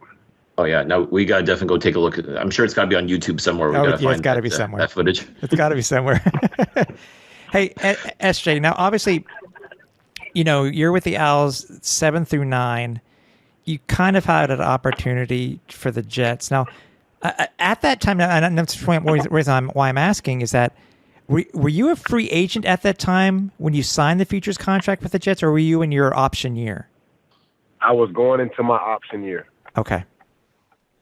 Oh yeah, now we gotta definitely go take a look at it. I'm sure it's gotta be on YouTube somewhere. It's gotta be somewhere. That footage. It's gotta be somewhere. Hey, SJ. Now, obviously, you're with the Owls 7 through 9. You kind of had an opportunity for the Jets. Now, at that time, and that's the reason why I'm asking is that were you a free agent at that time when you signed the futures contract with the Jets, or were you in your option year? I was going into my option year. Okay.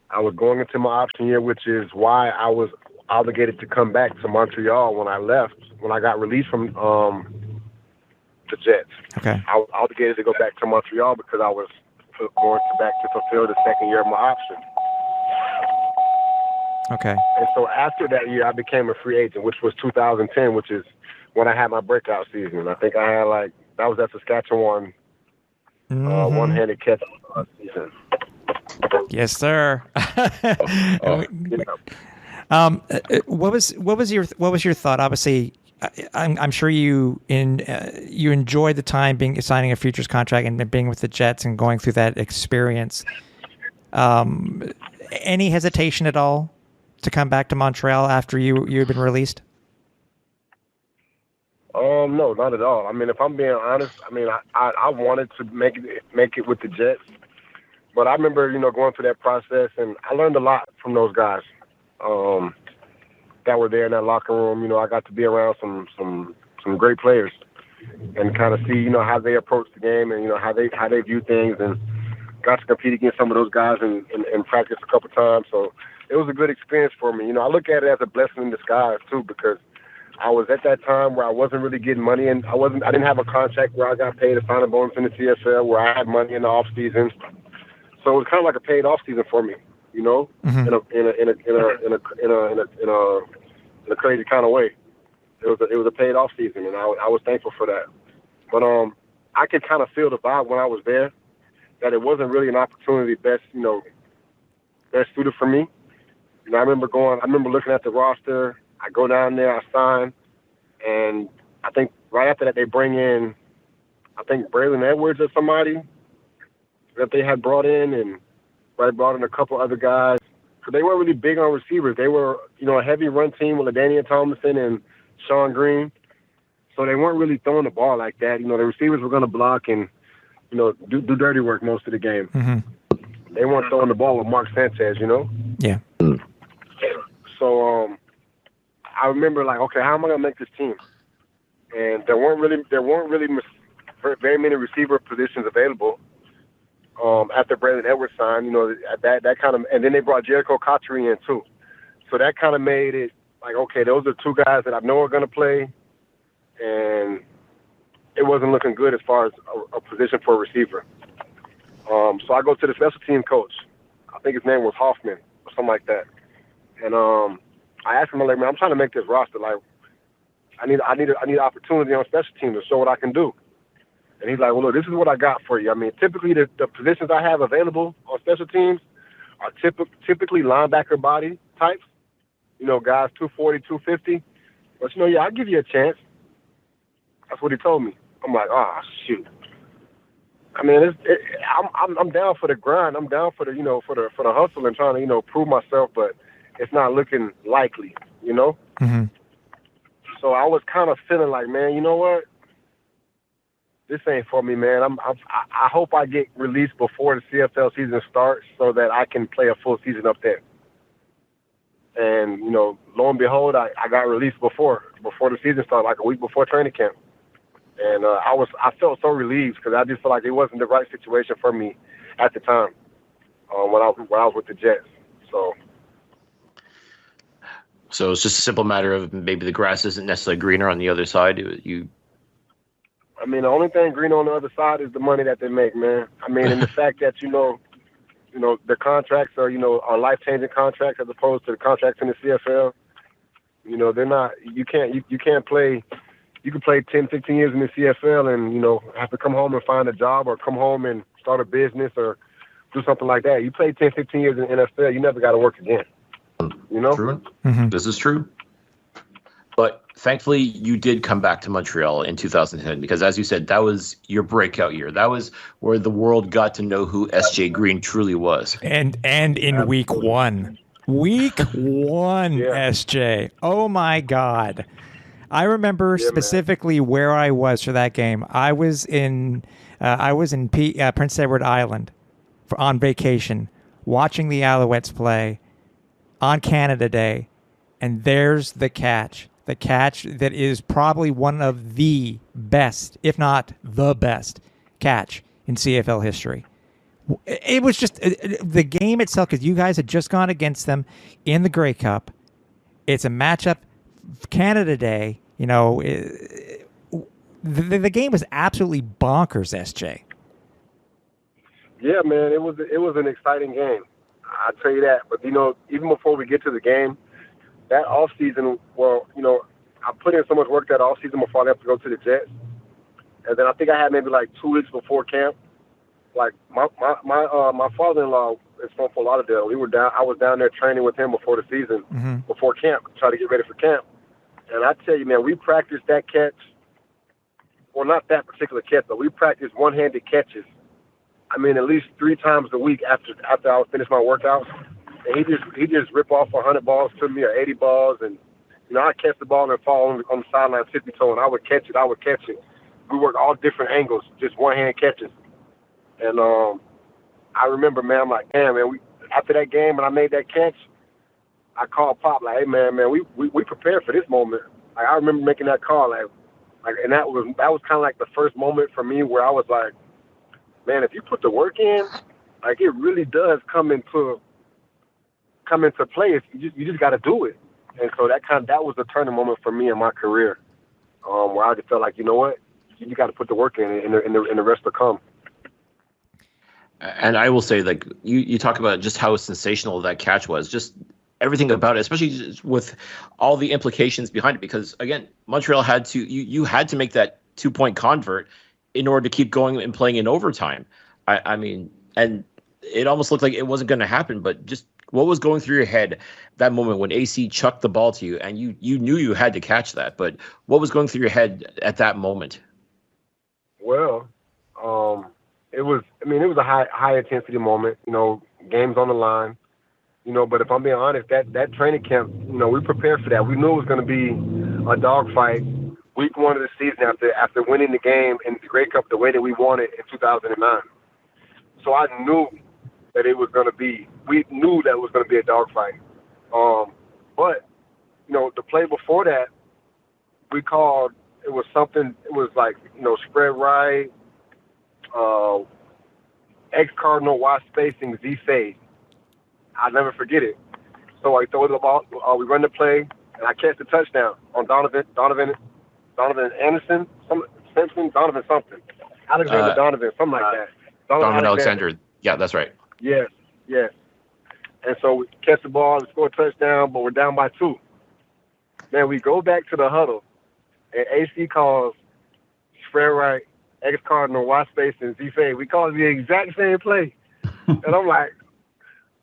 I was going into my option year, which is why I was obligated to come back to Montreal when I left, when I got released from the Jets. Okay. I was obligated to go back to Montreal because I was going back to fulfill the second year of my option. Okay. And so after that year, I became a free agent, which was 2010, which is when I had my breakout season. I think I had that was at Saskatchewan. One-handed catch season. Yes, sir. What was your thought? Obviously, I'm sure you enjoyed the time signing a futures contract and being with the Jets and going through that experience. Any hesitation at all to come back to Montreal after you had been released? No, not at all. I mean, if I'm being honest, I wanted to make it with the Jets, but I remember, going through that process, and I learned a lot from those guys that were there in that locker room. I got to be around some great players and kind of see, how they approach the game and, how they view things, and got to compete against some of those guys in practice a couple times. So it was a good experience for me. I look at it as a blessing in disguise too, because I was at that time where I wasn't really getting money, and I didn't have a contract where I got paid a signing bonus in the TSL, where I had money in the off season. So it was kind of like a paid off season for me, Mm-hmm. in a crazy kind of way. It was a paid off season, and I was thankful for that. But I could kind of feel the vibe when I was there that it wasn't really an opportunity best suited for me. I remember looking at the roster. I go down there, I sign, and I think right after that they bring in, I think Braylon Edwards or somebody that they had brought in, and brought in a couple other guys. So they weren't really big on receivers. They were, a heavy run team with LaDainian Tomlinson and Sean Green. So they weren't really throwing the ball like that. The receivers were going to block and, do dirty work most of the game. Mm-hmm. They weren't throwing the ball with Mark Sanchez, Yeah. So I remember okay, how am I going to make this team? And there weren't really very many receiver positions available. After Braylon Edwards signed, that kind of, and then they brought Jericho Cotchery in too. So that kind of made it okay, those are two guys that I know are going to play, and it wasn't looking good as far as a position for a receiver. So I go to the special team coach. I think his name was Hoffman or something like that. And I asked him, man, I'm trying to make this roster. I need an opportunity on special teams to show what I can do. And he's like, well, look, this is what I got for you. Typically the positions I have available on special teams are typically linebacker body types, guys 240, 250. But, I'll give you a chance. That's what he told me. I'm like, oh, shoot. I mean, I'm down for the grind. I'm down for the for the hustle and trying to prove myself, but it's not looking likely. Mm-hmm. So I was kind of feeling like, man, you know what? This ain't for me, man. I hope I get released before the CFL season starts so that I can play a full season up there. And lo and behold, I got released before the season started, like a week before training camp. And I felt so relieved because I just felt like it wasn't the right situation for me at the time when I was with the Jets. So it's just a simple matter of maybe the grass isn't necessarily greener on the other side. I mean, the only thing green on the other side is the money that they make, man. I mean, and the fact that the contracts are life-changing contracts as opposed to the contracts in the CFL. They're not. You can't play. You can play 10, 15 years in the CFL and have to come home and find a job or come home and start a business or do something like that. You play 10, 15 years in the NFL, you never got to work again. True. Mm-hmm. This is true. But thankfully, you did come back to Montreal in 2010 because, as you said, that was your breakout year. That was where the world got to know who S.J. Green truly was. And in week one, Yeah. SJ. Oh my God! I remember specifically where I was for that game. I was in Prince Edward Island on vacation, watching the Alouettes play on Canada Day, and there's the catch. The catch that is probably one of the best, if not the best, catch in CFL history. It was just the game itself, because you guys had just gone against them in the Grey Cup. It's a matchup, Canada Day. The game was absolutely bonkers, SJ. Yeah, man, it was an exciting game. I'll tell you that. But even before we get to the game, that off season, I put in so much work that off season before I left to go to the Jets, and then I think I had maybe like 2 weeks before camp. Like my father-in-law is from Fort Lauderdale. I was down there training with him before the season, Mm-hmm. before camp, try to get ready for camp. And I tell you, man, we practiced that catch. Well, not that particular catch, but we practiced one-handed catches. I mean, at least 3 times a week after I would finish my workouts. And he just rip off 100 balls to me or 80 balls, and I'd catch the ball and fall on the sideline 50-toe, and I would catch it. We worked all different angles, just one-hand catches. And I remember, man, I'm like, damn, man, after that game and I made that catch, I called Pop like, hey, man, we prepared for this moment. Like, I remember making that call, and that was kind of like the first moment for me where I was like, man, if you put the work in, like, it really does come into play. You just got to do it. And so that was the turning moment for me in my career, where I just felt like, you know what, you got to put the work in, and the rest will come. And I will say, like, you talk about just how sensational that catch was, just everything about it, especially just with all the implications behind it. Because again, Montreal had to you had to make that 2-point convert in order to keep going and playing in overtime. I mean, and it almost looked like it wasn't going to happen. But just what was going through your head that moment when AC chucked the ball to you, and you knew you had to catch that? But what was going through your head at that moment? Well, it was a high intensity moment, games on the line, but if I'm being honest, that training camp, we prepared for that. We knew it was going to be a dogfight week 1 of the season after winning the game in the Grey Cup the way that we won it in 2009. So I knew that we knew that it was going to be a dogfight. But, the play before that, we called, it was like, spread right, X Cardinal, Y spacing, Z fade. I'll never forget it. So I throw the ball, we run the play, and I catch the touchdown on Donovan Anderson, Donovan something. Alexander Donovan, something like that. Donovan Alexander. Yeah, that's right. Yes. And so we catch the ball and score a touchdown, but we're down by 2. Man, we go back to the huddle, and AC calls spread right, X Cardinal, Y space, and Z fade. We call it the exact same play. And I'm like,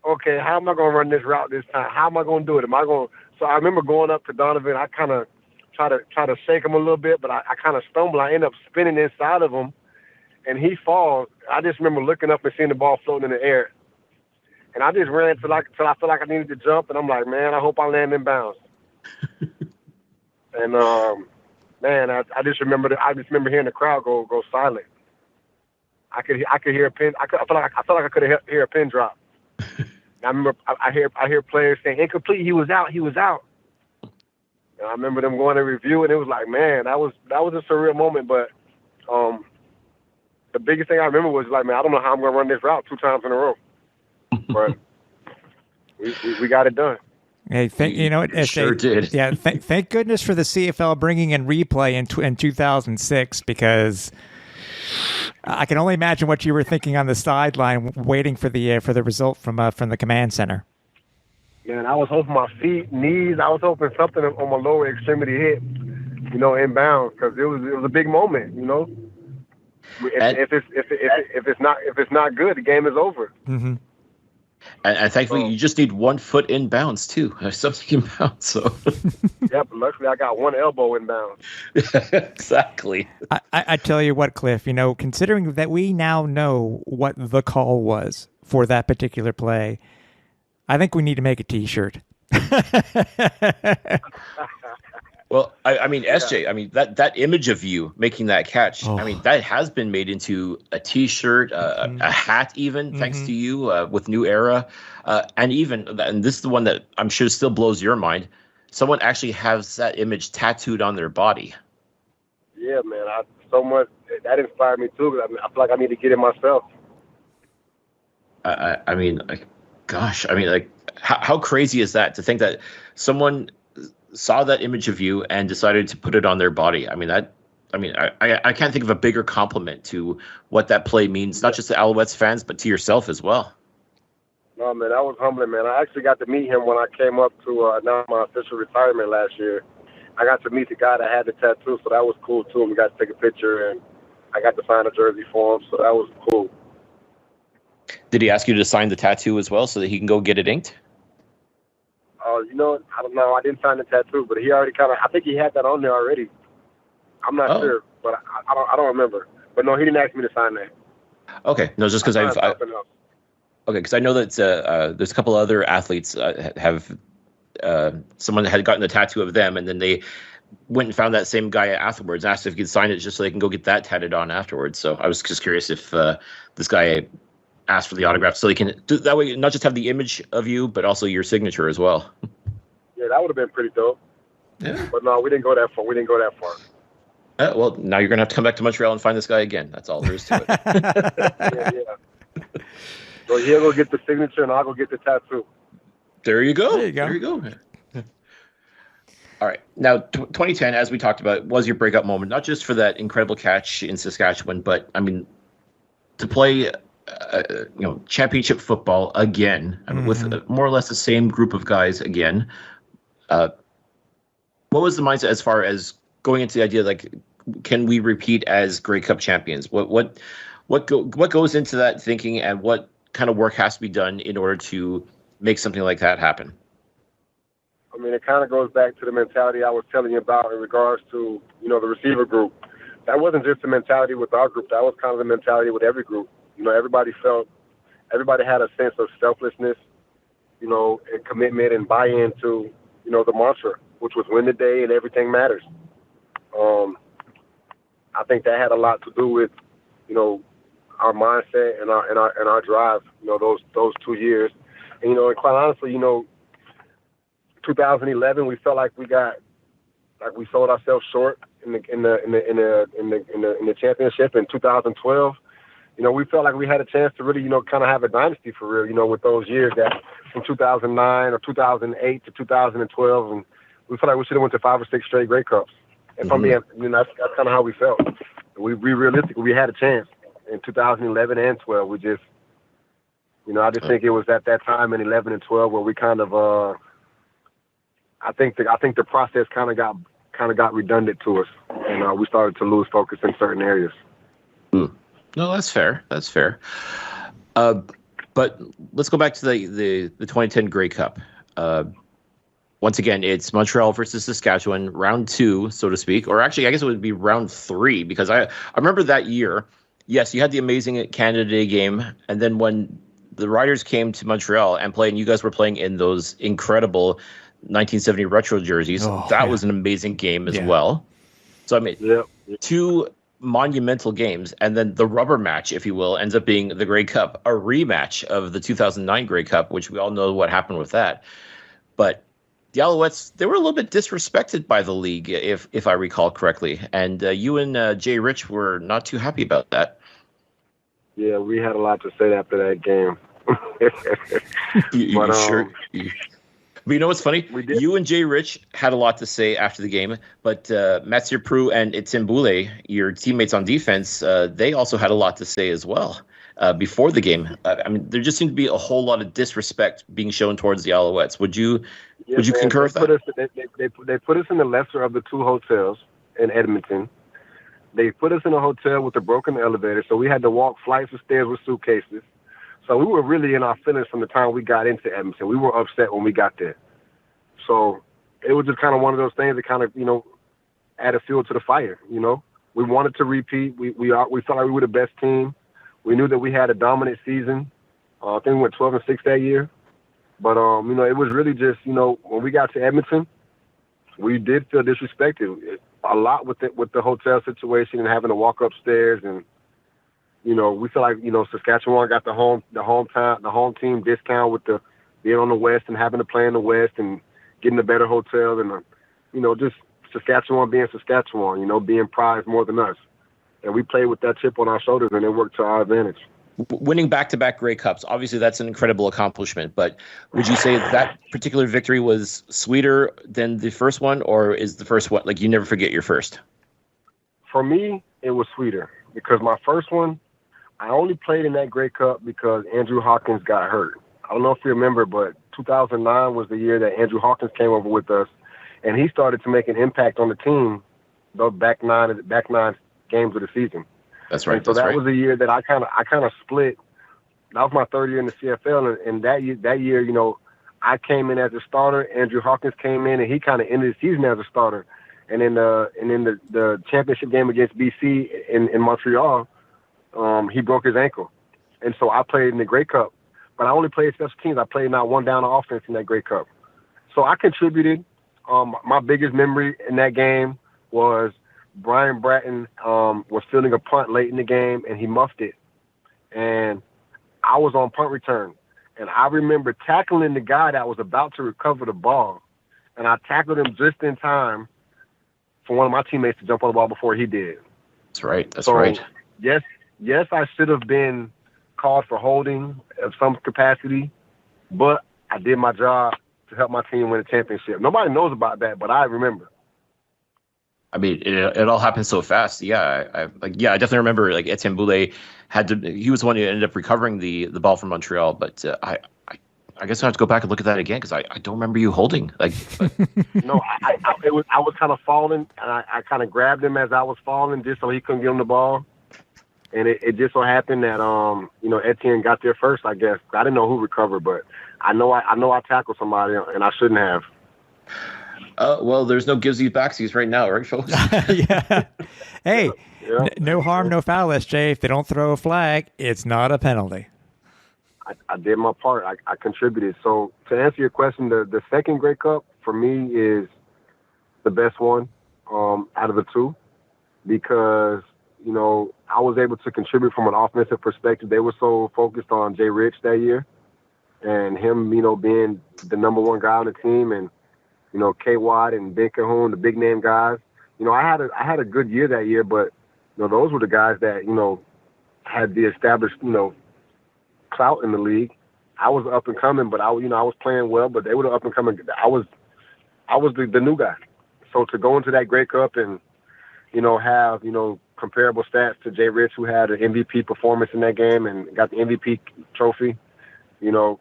okay, how am I going to run this route this time? How am I going to do it? So I remember going up to Donovan. I kind of try to shake him a little bit, but I kind of stumble. I end up spinning inside of him, and he falls. I just remember looking up and seeing the ball floating in the air. And I just ran till I felt like I needed to jump, and I'm like, man, I hope I land in bounds. And man, I just remember hearing the crowd go silent. I could hear a pin. I felt like I could hear a pin drop. I remember I hear players saying incomplete. He was out. And I remember them going to review, and it was like, man, that was a surreal moment. But the biggest thing I remember was like, man, I don't know how I'm going to run this route 2 times in a row. But we got it done. Hey, you know what? Sure did. Yeah, thank goodness for the CFL bringing in replay in 2006, because I can only imagine what you were thinking on the sideline, waiting for the result from the command center. Man, I was hoping my feet, knees. I was hoping something on my lower extremity hit, in bounds, because it was a big moment. If it's not good, the game is over. Mm-hmm. And thankfully, you just need 1 foot in bounds too. Something in bounds. So. Yep. Luckily, I got 1 elbow in bounds. Exactly. I tell you what, Cliff. Considering that we now know what the call was for that particular play, I think we need to make a T-shirt. Well, I mean, SJ, I mean, that image of you making that catch, I mean, that has been made into a T-shirt, a hat even, thanks to you, with New Era. And this is the one that I'm sure still blows your mind. Someone actually has that image tattooed on their body. Yeah, man. That inspired me too. I feel like I need to get it myself. I mean, like, gosh, I mean, like, how crazy is that to think that someone saw that image of you and decided to put it on their body? I mean, I can't think of a bigger compliment to what that play means, not just to Alouettes fans, but to yourself as well. No, man, that was humbling, man. I actually got to meet him when I came up to announce my official retirement last year. I got to meet the guy that had the tattoo, so that was cool, too. We got to take a picture, and I got to sign a jersey for him, so that was cool. Did he ask you to sign the tattoo as well so that he can go get it inked? I don't know. I didn't sign the tattoo, but he already I think he had that on there already. I'm not sure, but I don't remember. But no, he didn't ask me to sign that. Okay. No, just because because I know that there's a couple other athletes have someone had gotten the tattoo of them, and then they went and found that same guy afterwards, asked if he could sign it just so they can go get that tatted on afterwards. So I was just curious if this guy asked for the autograph so he can do that way, not just have the image of you, but also your signature as well. Yeah, that would have been pretty dope. Yeah. But no, we didn't go that far. Well, now you're going to have to come back to Montreal and find this guy again. That's all there is to it. Yeah. So he'll go get the signature and I'll go get the tattoo. There you go. There you go. All right. Now, 2010, as we talked about, was your breakup moment, not just for that incredible catch in Saskatchewan, but, I mean, to play championship football again, with more or less the same group of guys again. What was the mindset as far as going into the idea, like, can we repeat as Grey Cup champions? What goes into that thinking, and what kind of work has to be done in order to make something like that happen? I mean, it kind of goes back to the mentality I was telling you about in regards to, the receiver group. That wasn't just the mentality with our group. That was kind of the mentality with every group. Everybody had a sense of selflessness, and commitment and buy-in to, the mantra, which was win the day and everything matters. I think that had a lot to do with, our mindset and our drive, those 2 years. And, and quite honestly, 2011, we felt like we sold ourselves short in the championship. In 2012, we felt like we had a chance to really, kind of have a dynasty for real, with those years that from 2009 or 2008 to 2012, and we felt like we should have went to 5 or 6 straight Grey Cups. And from that's kind of how we felt. We realistically, we had a chance in 2011 and 12. We just, I just think it was at that time in 11 and 12 where we kind of, I think the process kind of got redundant to us, and we started to lose focus in certain areas. No, that's fair. That's fair. But let's go back to the 2010 Grey Cup. Once again, it's Montreal versus Saskatchewan, round 2, so to speak, or actually, I guess it would be round 3, because I remember that year yes, you had the amazing Canada Day game, and then when the Riders came to Montreal and played, and you guys were playing in those incredible 1970 retro jerseys, that was an amazing game as well. So I mean, two monumental games, and then the rubber match, if you will, ends up being the Grey Cup, a rematch of the 2009 Grey Cup, which we all know what happened with that. But the Alouettes, they were a little bit disrespected by the league, if I recall correctly. And you and Jay Rich were not too happy about that. Yeah, we had a lot to say after that game. Sure? But you know what's funny? You and Jay Rich had a lot to say after the game, but Mathieu Prou and Etienne Boulay, your teammates on defense, they also had a lot to say as well before the game. I mean, there just seemed to be a whole lot of disrespect being shown towards the Alouettes. Would you concur with that? They put us in the lesser of the two hotels in Edmonton. They put us in a hotel with a broken elevator, so we had to walk flights of stairs with suitcases. So we were really in our feelings from the time we got into Edmonton. We were upset when we got there. So it was just kind of one of those things that kind of, added fuel to the fire, We wanted to repeat. We felt like we were the best team. We knew that we had a dominant season. I think we went 12-6 that year. But, it was really just, when we got to Edmonton, we did feel disrespected a lot with the hotel situation and having to walk upstairs and, we feel like, Saskatchewan got the home team discount with the being on the West and having to play in the West and getting a better hotel and, just Saskatchewan being Saskatchewan, being prized more than us. And we played with that chip on our shoulders and it worked to our advantage. Winning back-to-back Grey Cups, obviously that's an incredible accomplishment, but would you say that particular victory was sweeter than the first one, or is the first one, like, you never forget your first? For me, it was sweeter because my first one, I only played in that Grey Cup because Andrew Hawkins got hurt. I don't know if you remember, but 2009 was the year that Andrew Hawkins came over with us, and he started to make an impact on the team the back nine games of the season. That's right. And so that was the year that I kind of split. That was my third year in the CFL, and that year, I came in as a starter. Andrew Hawkins came in, and he kind of ended the season as a starter. And in the championship game against BC in Montreal, he broke his ankle. And so I played in the Grey Cup, but I only played special teams. I played not one down on offense in that Grey Cup. So I contributed. My biggest memory in that game was Brian Bratton was fielding a punt late in the game, and he muffed it. And I was on punt return. And I remember tackling the guy that was about to recover the ball. And I tackled him just in time for one of my teammates to jump on the ball before he did. That's right. That's right. Yes, I should have been called for holding of some capacity, but I did my job to help my team win a championship. Nobody knows about that, but I remember. I mean, it all happened so fast. Yeah, I definitely remember. Like, Etienne Boulay he was the one who ended up recovering the ball from Montreal. But I guess I have to go back and look at that again because I don't remember you holding. Like, no, I was kind of falling, and I kind of grabbed him as I was falling just so he couldn't get on the ball. And it just so happened that Etienne got there first. I guess I didn't know who recovered, but I know I tackled somebody and I shouldn't have. Well, there's no givesies backsies right now, right, folks? Yeah. Hey, no harm, no foul, SJ. If they don't throw a flag, it's not a penalty. I did my part. I contributed. So to answer your question, the second Grey Cup for me is the best one out of the two because, I was able to contribute from an offensive perspective. They were so focused on Jay Rich that year and him, being the number one guy on the team and, K. Watt and Ben Cahoon, the big name guys. I had a good year that year, but those were the guys that had the established clout in the league. I was up and coming, but I was playing well, but they were the up and coming. I was the new guy. So to go into that Grey Cup and have comparable stats to Jay Rich, who had an MVP performance in that game and got the MVP trophy, to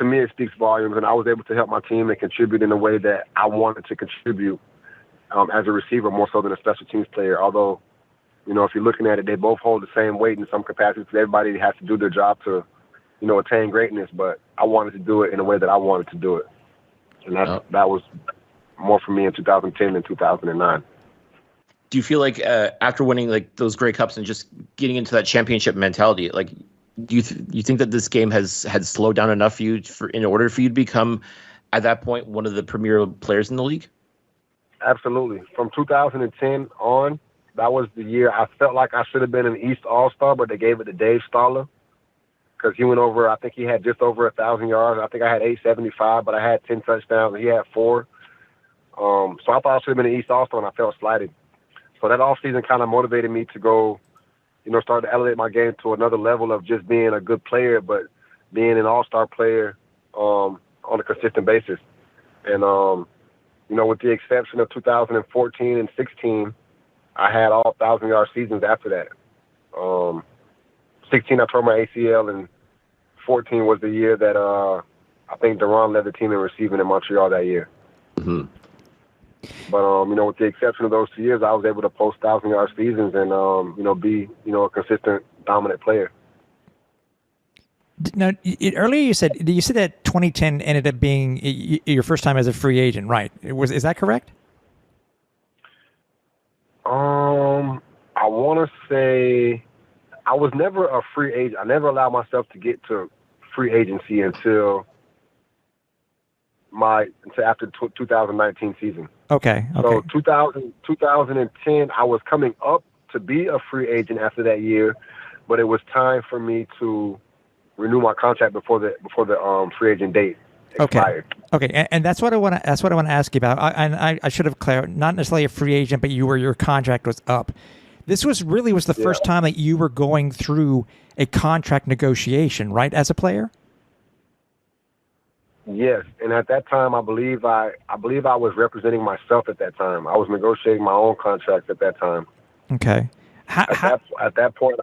me, it speaks volumes, and I was able to help my team and contribute in a way that I wanted to contribute as a receiver more so than a special teams player. Although, if you're looking at it, they both hold the same weight in some capacities. Everybody has to do their job to, attain greatness, but I wanted to do it in a way that I wanted to do it. And that was more for me in 2010 than 2009. do you feel like after winning like those Grey Cups and just getting into that championship mentality, like do you think that this game had slowed down enough for you in order for you to become at that point one of the premier players in the league? Absolutely. From 2010 on, that was the year I felt like I should have been an East All-Star, but they gave it to Dave Stoller because he went over. I think he had just over 1,000 yards. I think I had 875, but I had 10 touchdowns and he had 4. So I thought I should have been an East All-Star, and I felt slighted. So that offseason kind of motivated me to go, start to elevate my game to another level of just being a good player, but being an all-star player on a consistent basis. And, with the exception of 2014 and 16, I had all 1,000-yard seasons after that. 16, I tore my ACL, and 14 was the year that I think Duran led the team in receiving in Montreal that year. Mm-hmm. But, with the exception of those 2 years, I was able to post 1,000-yard seasons and, be, a consistent, dominant player. Now, earlier you said that 2010 ended up being your first time as a free agent, right? Is that correct? I want to say I was never a free agent. I never allowed myself to get to free agency until after 2019 season. Okay. So 2010, I was coming up to be a free agent after that year, but it was time for me to renew my contract before the free agent date expired. Okay, and that's what I want to ask you about. I should have clarified, not necessarily a free agent, but your contract was up. This was the first time that you were going through a contract negotiation, right, as a player? Yes, and at that time, I believe I was representing myself at that time. I was negotiating my own contract at that time. Okay. At that point,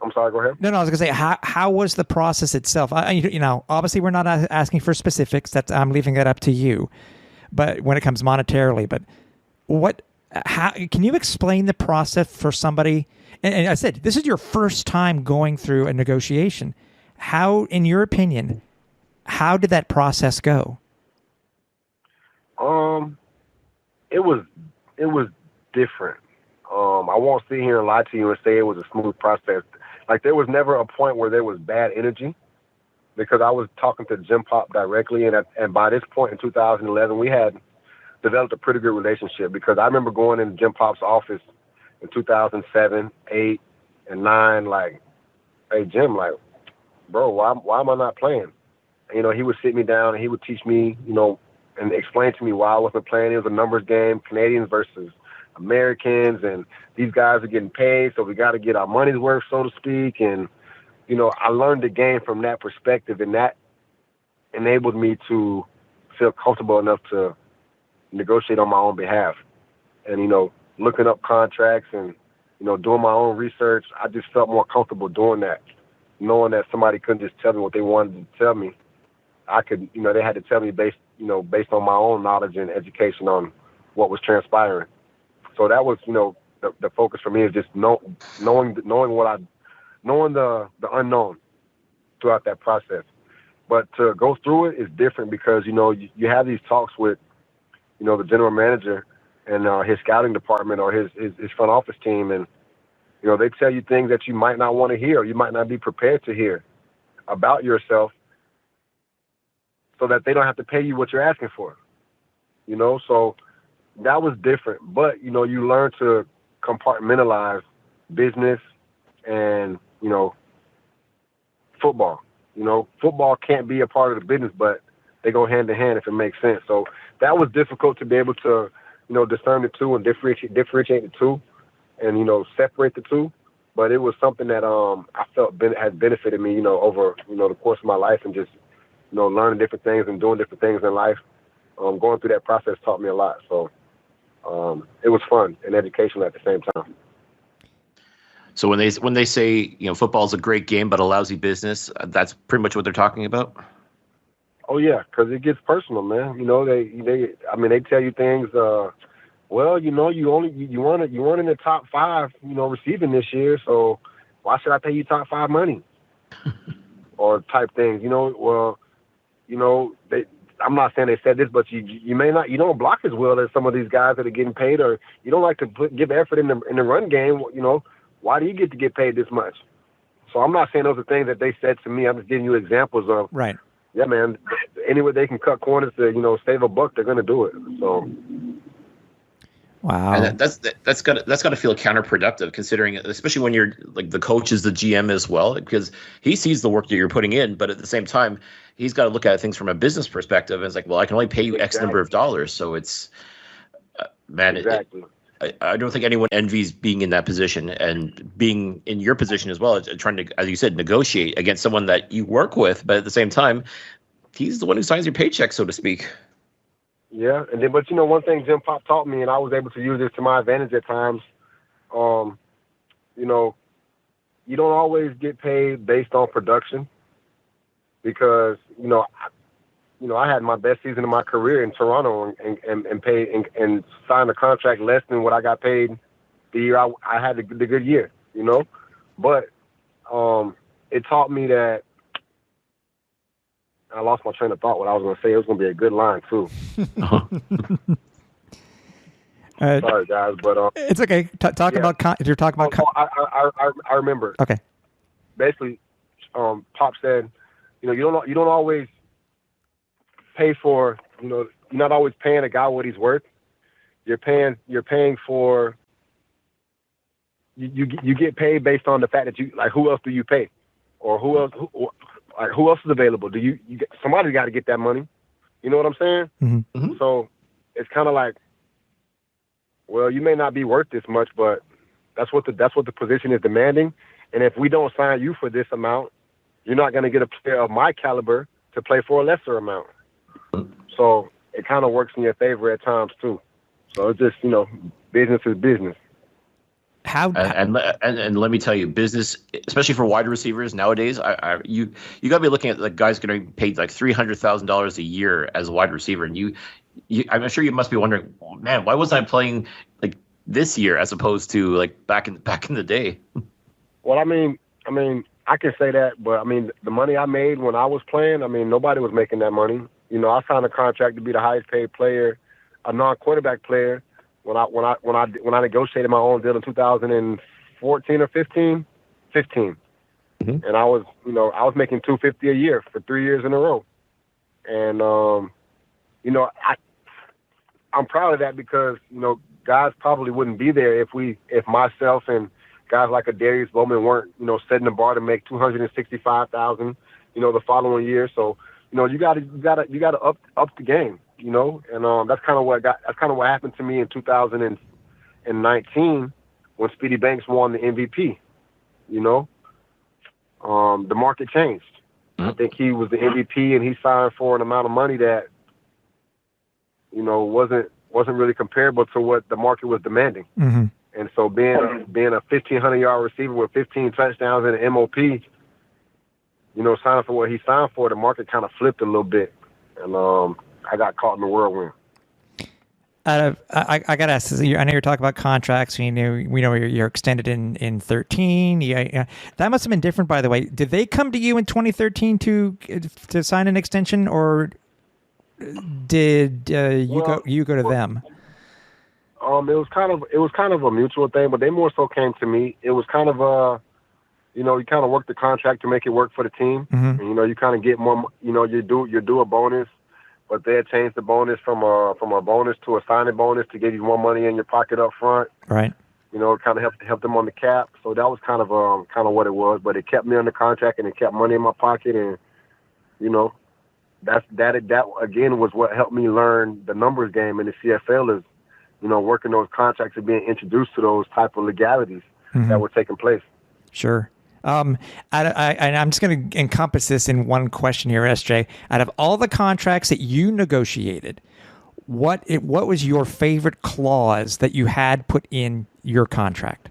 I'm sorry, go ahead. No, I was going to say, how was the process itself? Obviously we're not asking for specifics. I'm leaving that up to you. But when it comes monetarily, how can you explain the process for somebody? And I said, this is your first time going through a negotiation. How, in your opinion, how did that process go? It was different. I won't sit here and lie to you and say it was a smooth process. Like, there was never a point where there was bad energy, because I was talking to Jim Pop directly, and by this point in 2011, we had developed a pretty good relationship, because I remember going in Jim Pop's office in 2007, 8, and 9, like, hey, Jim, like, bro, why am I not playing? And, he would sit me down and he would teach me, and explain to me why I wasn't playing. It was a numbers game, Canadians versus Americans, and these guys are getting paid, so we got to get our money's worth, so to speak. And, I learned the game from that perspective, and that enabled me to feel comfortable enough to negotiate on my own behalf. And, looking up contracts and, doing my own research, I just felt more comfortable doing that, knowing that somebody couldn't just tell me what they wanted to tell me. I could, they had to tell me based on my own knowledge and education on what was transpiring. So that was, the focus for me is just knowing the unknown throughout that process. But to go through it is different, because, you have these talks with, the general manager and his scouting department or his front office team. And, they tell you things that you might not want to hear, or you might not be prepared to hear about yourself, so that they don't have to pay you what you're asking for. So that was different. But, you learn to compartmentalize business and, football. Football can't be a part of the business, but they go hand in hand if it makes sense. So that was difficult to be able to, discern the two and differentiate the two and, separate the two. But it was something that I felt has benefited me, over, the course of my life, and just, learning different things and doing different things in life. Going through that process taught me a lot. So it was fun and educational at the same time. So when they say, football is a great game but a lousy business, that's pretty much what they're talking about? Oh yeah, because it gets personal, man. They tell you things. Well, you weren't in the top 5, receiving this year, so why should I pay you top 5 money? Or type things, I'm not saying they said this, but you may not, you don't block as well as some of these guys that are getting paid, or you don't like to give effort in the run game. Why do you get to get paid this much? So I'm not saying those are things that they said to me. I'm just giving you examples of, right. Yeah, man, anywhere they can cut corners to, save a buck, they're going to do it. So. Wow. And that's got to feel counterproductive, considering, especially when you're like the coach is the GM as well, because he sees the work that you're putting in, but at the same time, he's got to look at things from a business perspective. And it's like, well, I can only pay you X number of dollars. So it's, man, exactly. I don't think anyone envies being in that position and being in your position as well, trying to, as you said, negotiate against someone that you work with. But at the same time, he's the one who signs your paycheck, so to speak. Yeah, and then, but one thing Jim Pop taught me, and I was able to use this to my advantage at times. You don't always get paid based on production, because I had my best season of my career in Toronto and paid and signed a contract less than what I got paid the year I had the good year. But it taught me that. I lost my train of thought. What I was going to say, it was going to be a good line too. Sorry, guys, but it's okay. Talk about you're talking about. I remember. Okay. Basically, Pop said, you don't always pay for. You're not always paying a guy what he's worth. You're paying for. You get paid based on the fact that who else do you pay, or who else is available? Somebody got to get that money? You know what I'm saying? Mm-hmm. Mm-hmm. So it's kind of like, well, you may not be worth this much, but that's what the position is demanding. And if we don't sign you for this amount, you're not going to get a player of my caliber to play for a lesser amount. So it kind of works in your favor at times too. So it's just, business is business. And let me tell you, business, especially for wide receivers nowadays, you got to be looking at like guys getting paid like $300,000 a year as a wide receiver, and I'm sure you must be wondering, man, why wasn't I playing like this year as opposed to like back in the day? Well, I mean, I can say that, but I mean, the money I made when I was playing, nobody was making that money. I signed a contract to be the highest paid player, a non-quarterback player. When I negotiated my own deal in 2014 or 15, mm-hmm. And I was making $250 a year for 3 years in a row, and I'm proud of that because guys probably wouldn't be there if myself and guys like a Darius Bowman weren't setting the bar to make $265,000 the following year. So you gotta up the game. And that's kind of what happened to me in 2019 when Speedy Banks won the MVP. The market changed. Mm-hmm. I think he was the MVP, and he signed for an amount of money that wasn't really comparable to what the market was demanding. Mm-hmm. And so being a 1,500-yard receiver with 15 touchdowns and an MOP, signing for what he signed for, the market kind of flipped a little bit, and I got caught in the whirlwind. I got to ask this. I know you're talking about contracts. We know you're extended in 13. Yeah, that must have been different, by the way. Did they come to you in 2013 to sign an extension, or did you go to them? It was kind of a mutual thing, but they more so came to me. It was kind of you kind of work the contract to make it work for the team. Mm-hmm. And, you kind of get more. You do a bonus. But they had changed the bonus from a bonus to a signing bonus to give you more money in your pocket up front. Right. It kind of helped them on the cap. So that was kind of what it was. But it kept me under contract and it kept money in my pocket. And that again was what helped me learn the numbers game in the CFL is working those contracts and being introduced to those type of legalities mm-hmm. that were taking place. Sure. I'm just going to encompass this in one question here, SJ. Out of all the contracts that you negotiated, what was your favorite clause that you had put in your contract?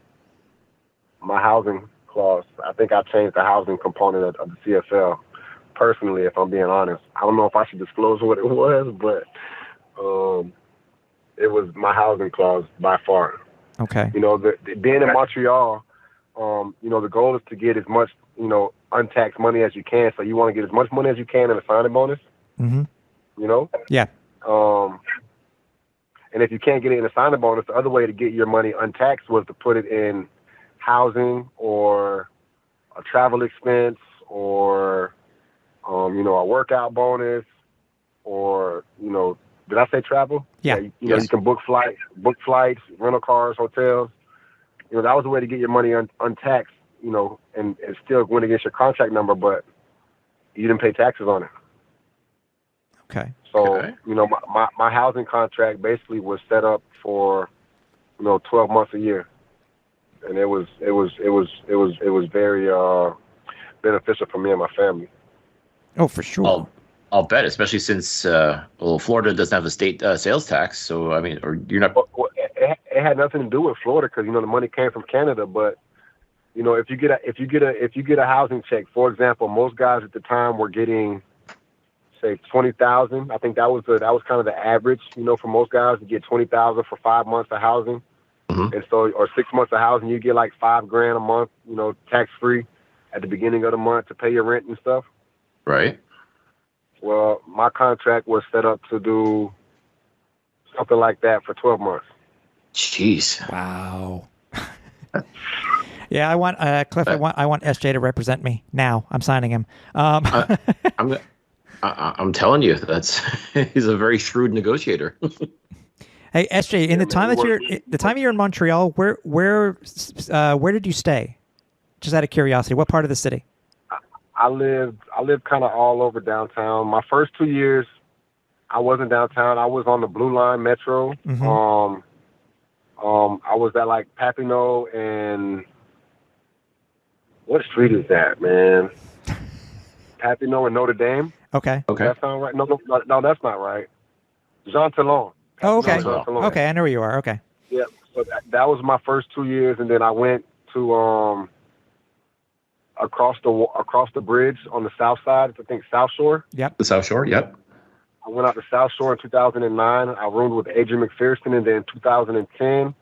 My housing clause. I think I changed the housing component of the CFL. Personally, if I'm being honest, I don't know if I should disclose what it was, but it was my housing clause by far. Okay. Being in Montreal. The goal is to get as much, untaxed money as you can. So you want to get as much money as you can in a signing bonus. Mm-hmm. you know? Yeah. And if you can't get it in a signing bonus, the other way to get your money untaxed was to put it in housing or a travel expense or, a workout bonus or, did I say travel? Yeah. You can book flights, rental cars, hotels. That was a way to get your money untaxed, and still went against your contract number, but you didn't pay taxes on it. Okay. So, my housing contract basically was set up for, 12 months a year. And it was very beneficial for me and my family. Oh, for sure. I'll bet, especially since Florida doesn't have a state sales tax. So I mean, or you're not. Well, it had nothing to do with Florida because the money came from Canada. But if you get a housing check, for example, most guys at the time were getting, say, $20,000. I think that was kind of the average. For most guys to get $20,000 for 5 months of housing, and so or 6 months of housing, you get like $5,000 a month, tax free at the beginning of the month to pay your rent and stuff. Right. Well, my contract was set up to do something like that for 12 months. Jeez. Wow. Yeah, I want Cliff. I want SJ to represent me now. I'm signing him. I'm telling you, he's a very shrewd negotiator. Hey, SJ, in the time you're in Montreal, where did you stay? Just out of curiosity, what part of the city? I lived kind of all over downtown. My first 2 years, I wasn't downtown. I was on the Blue Line Metro. Mm-hmm. I was at like Papineau and what street is that, man? Papineau and Notre Dame. Okay. Does that sound right? No, that's not right. Jean Talon. Oh, okay. Jean Talon. Okay, I know where you are. Okay. Yeah. So that was my first 2 years, and then I went to across the bridge on the south side. I think South Shore. Yep. The South Shore. Yep. I went out to South Shore in 2009. I roomed with Adrian McPherson, and then in 2010,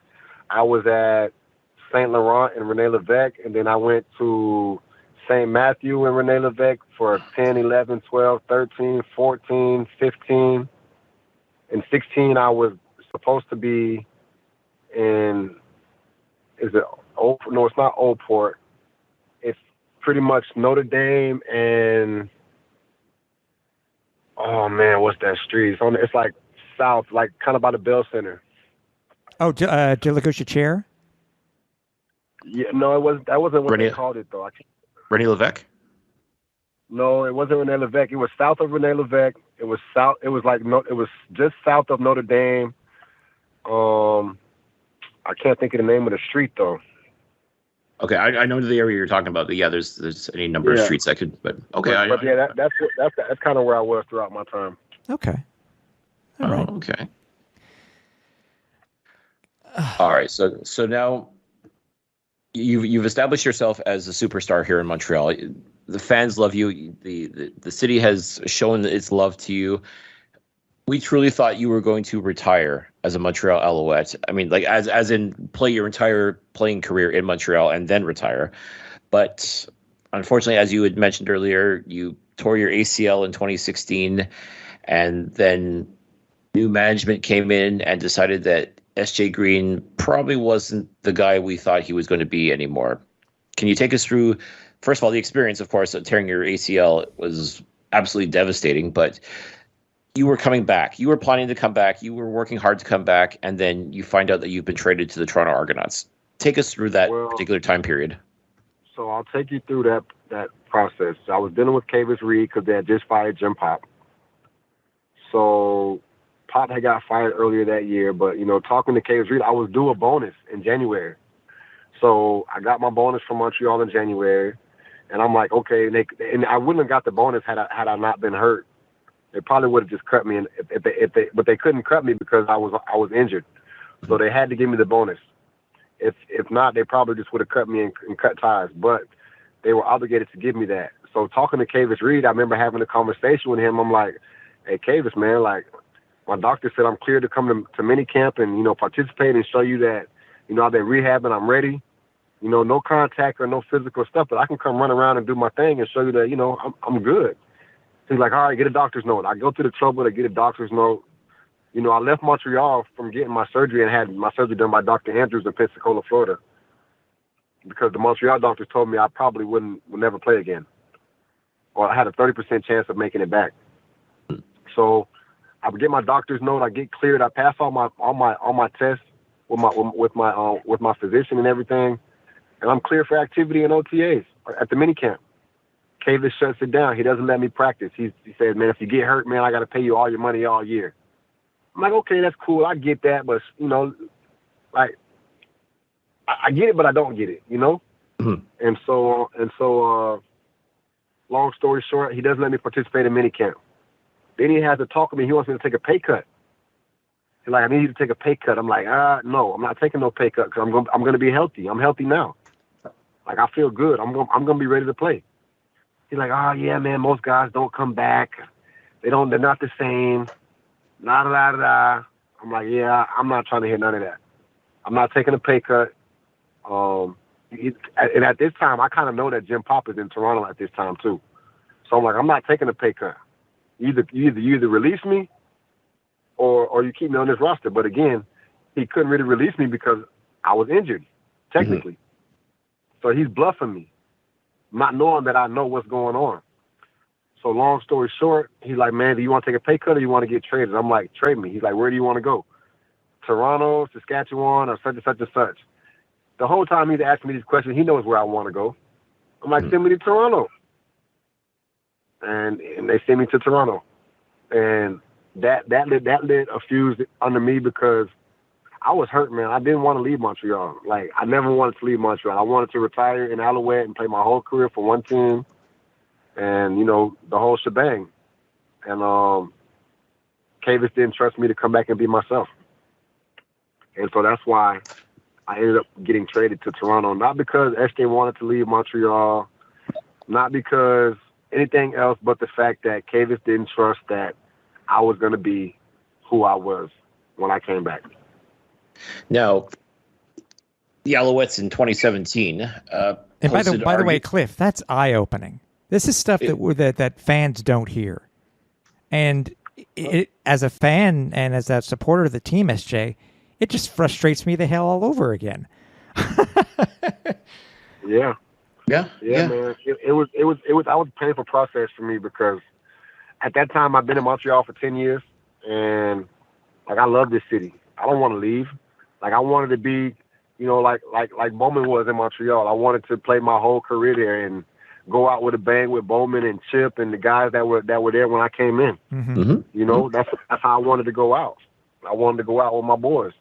I was at Saint Laurent and René Lévesque, and then I went to St. Matthew and René Lévesque for 10, 11, 12, 13, 14, 15. And 16, I was supposed to be in, is it Old? No, it's not Old Port. It's pretty much Notre Dame and, oh man, what's that street? It's like south, like kind of by the Bell Center. Oh, De La Chair? Yeah, no, that wasn't what they called it though. René Lévesque? No, it wasn't René Lévesque. It was south of René Lévesque. It was south. It was just south of Notre Dame. I can't think of the name of the street though. Okay, I know the area you're talking about. But yeah, there's any number of streets I could, but okay. That's kind of where I was throughout my time. Okay. All right. Okay. All right. So now you've established yourself as a superstar here in Montreal. The fans love you. The city has shown its love to you. We truly thought you were going to retire as a Montreal Alouette. I mean, like as in play your entire playing career in Montreal and then retire. But unfortunately, as you had mentioned earlier, you tore your ACL in 2016, and then new management came in and decided that SJ Green probably wasn't the guy we thought he was going to be anymore. Can you take us through, first of all, the experience, of course, of tearing your ACL was absolutely devastating, but you were coming back. You were planning to come back. You were working hard to come back, and then you find out that you've been traded to the Toronto Argonauts. Take us through that particular time period. So I'll take you through that process. I was dealing with Cavis Reed because they had just fired Jim Pop. So Pop had got fired earlier that year, but, talking to Cavis Reed, I was due a bonus in January. So I got my bonus from Montreal in January, and I'm like, okay, and I wouldn't have got the bonus had I not been hurt. They probably would have just cut me, but they couldn't cut me because I was injured, so they had to give me the bonus. If not, they probably just would have cut me and cut ties. But they were obligated to give me that. So talking to Cavis Reed, I remember having a conversation with him. I'm like, hey, Cavis, man, like my doctor said I'm cleared to come to minicamp and participate and show you that I've been rehabbing, I'm ready. No contact or no physical stuff, but I can come run around and do my thing and show you that I'm good. He's like, all right, get a doctor's note. I go to the trouble to get a doctor's note. You know, I left Montreal from getting my surgery and had my surgery done by Dr. Andrews in Pensacola, Florida, because the Montreal doctors told me I probably would never play again, or I had a 30% chance of making it back. So I would get my doctor's note. I get cleared. I pass all my tests with my physician and everything, and I'm clear for activity and OTAs at the minicamp. Kavis shuts it down. He doesn't let me practice. He said, man, if you get hurt, man, I got to pay you all your money all year. I'm like, okay, that's cool. I get that, but you know, like, I get it, but I don't get it, you know. Mm-hmm. And so, long story short, he doesn't let me participate in minicamp. Then he has to talk to me. He wants me to take a pay cut. He's like, I need you to take a pay cut. I'm like, no, I'm not taking no pay cut because I'm gonna be healthy. I'm healthy now. Like, I feel good. I'm gonna be ready to play. He's like, oh yeah, man, most guys don't come back. They're not the same. La da da da. I'm like, yeah, I'm not trying to hear none of that. I'm not taking a pay cut. And at this time, I kind of know that Jim Pop is in Toronto at this time too. So I'm like, I'm not taking a pay cut. You either release me, or you keep me on this roster. But again, he couldn't really release me because I was injured, technically. Mm-hmm. So he's bluffing me, not knowing that I know what's going on. So long story short, he's like, man, do you want to take a pay cut or you want to get traded? I'm like, trade me. He's like, where do you want to go? Toronto, Saskatchewan, or such and such and such. The whole time he's asking me these questions, he knows where I want to go. I'm like, send me to Toronto. And they sent me to Toronto. And that lit a fuse under me because I was hurt, man. I didn't want to leave Montreal. Like, I never wanted to leave Montreal. I wanted to retire in Alouette and play my whole career for one team. And, you know, the whole shebang. And Kavis didn't trust me to come back and be myself. And so that's why I ended up getting traded to Toronto. Not because SJ wanted to leave Montreal, not because anything else, but the fact that Kavis didn't trust that I was going to be who I was when I came back. Now, the Alouettes in 2017. And by the way, Cliff, that's eye-opening. This is stuff that fans don't hear. And as a fan and as a supporter of the team, SJ, it just frustrates me the hell all over again. Yeah, Yeah. man. It was a painful process for me because at that time I've been in Montreal for 10 years and like I love this city. I don't want to leave. Like I wanted to be, you know, like Bowman was in Montreal. I wanted to play my whole career there and go out with a bang with Bowman and Chip and the guys that were there when I came in. Mm-hmm. You know, that's how I wanted to go out. I wanted to go out with my boys.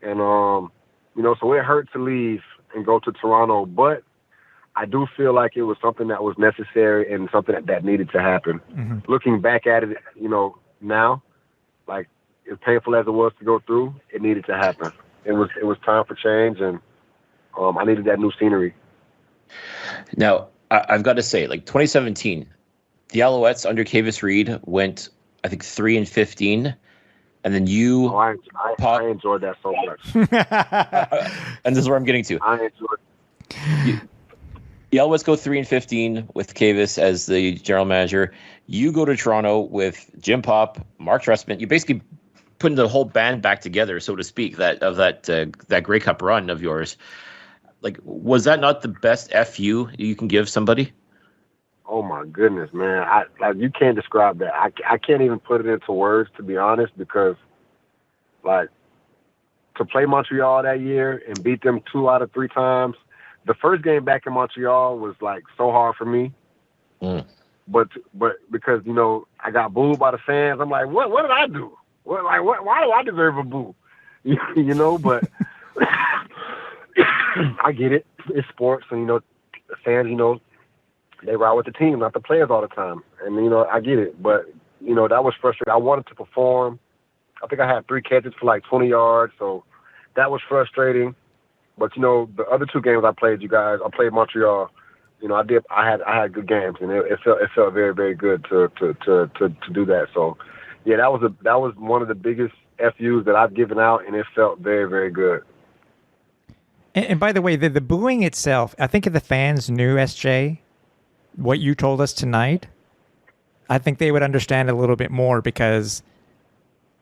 And you know, so it hurt to leave and go to Toronto, but I do feel like it was something that was necessary and something that needed to happen. Mm-hmm. Looking back at it, you know, now, like as painful as it was to go through, it needed to happen. It was time for change, and I needed that new scenery. Now, I've got to say, like 2017, the Alouettes under Kavis Reed went, I think, 3-15, and then you. Oh, I enjoyed that so much. And this is where I'm getting to. I enjoyed. The Alouettes go 3-15 with Kavis as the general manager. You go to Toronto with Jim Pop, Mark Trestman. You basically putting the whole band back together, so to speak, that Grey Cup run of yours. Like, was that not the best FU you can give somebody? Oh my goodness, man! You can't describe that. I can't even put it into words, to be honest, because like to play Montreal that year and beat them 2 out of 3 times. The first game back in Montreal was like so hard for me, but because you know I got booed by the fans. I'm like, what did I do? Why do I deserve a boo? You know, but I get it. It's sports, and you know, the fans, you know, they ride with the team, not the players all the time. And you know, I get it, but you know, that was frustrating. I wanted to perform. I think I had 3 catches for like 20 yards, so that was frustrating. But you know, the other 2 games I played, I played Montreal. You know, I had good games, and it felt very, very good to do that. So, yeah, that was one of the biggest FUs that I've given out, and it felt very, very good. And by the way, the booing itself, I think if the fans knew, SJ, what you told us tonight, I think they would understand a little bit more because,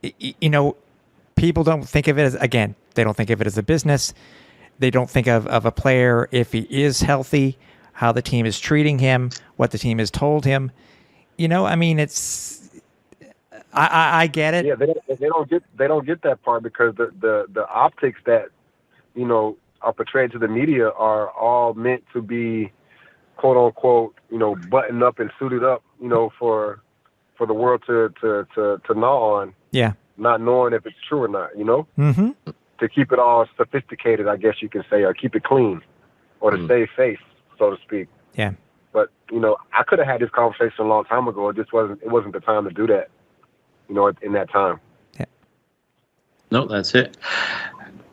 you know, people don't think of it as, again, they don't think of it as a business. They don't think of a player if he is healthy, how the team is treating him, what the team has told him. You know, I mean, I get it. Yeah, they don't get that part because the optics that, you know, are portrayed to the media are all meant to be, quote unquote, you know, buttoned up and suited up, you know, for the world to gnaw on. Yeah. Not knowing if it's true or not, you know? Mm-hmm. To keep it all sophisticated, I guess you can say, or keep it clean, or to save face, so to speak. Yeah. But, you know, I could have had this conversation a long time ago. It wasn't the time to do that, you know, in that time. Yeah. No, that's it.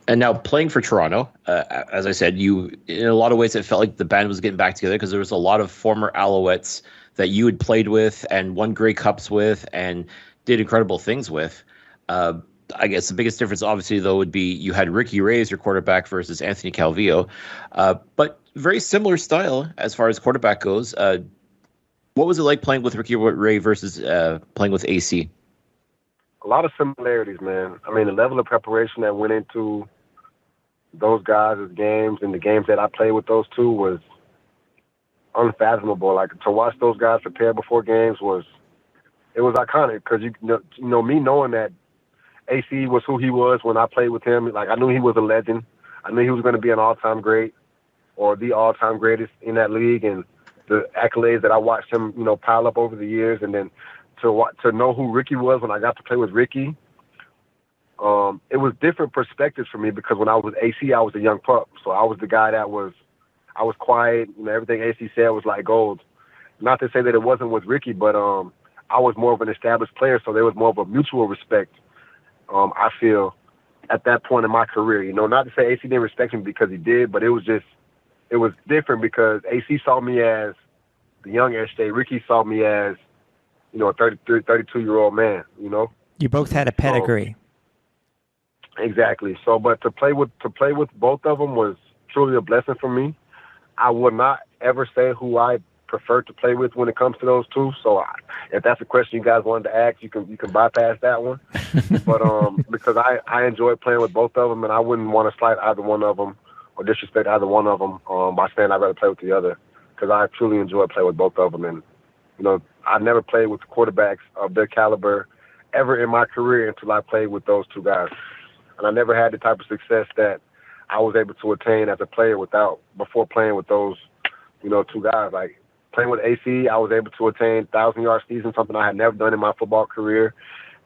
And now playing for Toronto, as I said, you, in a lot of ways, it felt like the band was getting back together because there was a lot of former Alouettes that you had played with and won Grey Cups with and did incredible things with. I guess the biggest difference, obviously, though, would be you had Ricky Ray as your quarterback versus Anthony Calvillo. But very similar style as far as quarterback goes. What was it like playing with Ricky Ray versus playing with AC? A lot of similarities, man. I mean, the level of preparation that went into those guys' games and the games that I played with those two was unfathomable. Like, to watch those guys prepare before games was iconic because, you know, me knowing that AC was who he was when I played with him. Like, I knew he was a legend. I knew he was going to be an all-time great or the all-time greatest in that league, and the accolades that I watched him, you know, pile up over the years. And then to know who Ricky was when I got to play with Ricky, it was different perspectives for me because when I was with AC, I was a young pup. So I was the guy I was quiet. You know, everything AC said was like gold. Not to say that it wasn't with Ricky, but I was more of an established player, so there was more of a mutual respect. I feel at that point in my career, you know, not to say AC didn't respect me because he did, but it was different because AC saw me as the young SJ. Ricky saw me as, you know, a 32-year-old man, you know. You both had a pedigree. Exactly. So, but to play with both of them was truly a blessing for me. I would not ever say who I prefer to play with when it comes to those two. So if that's a question you guys wanted to ask, you can bypass that one. But because I enjoy playing with both of them, and I wouldn't want to slight either one of them or disrespect either one of them by saying I'd rather play with the other, because I truly enjoy playing with both of them. And, you know, I never played with quarterbacks of their caliber ever in my career until I played with those two guys. And I never had the type of success that I was able to attain as a player before playing with those, you know, two guys. Like, playing with AC, I was able to attain 1,000-yard season, something I had never done in my football career.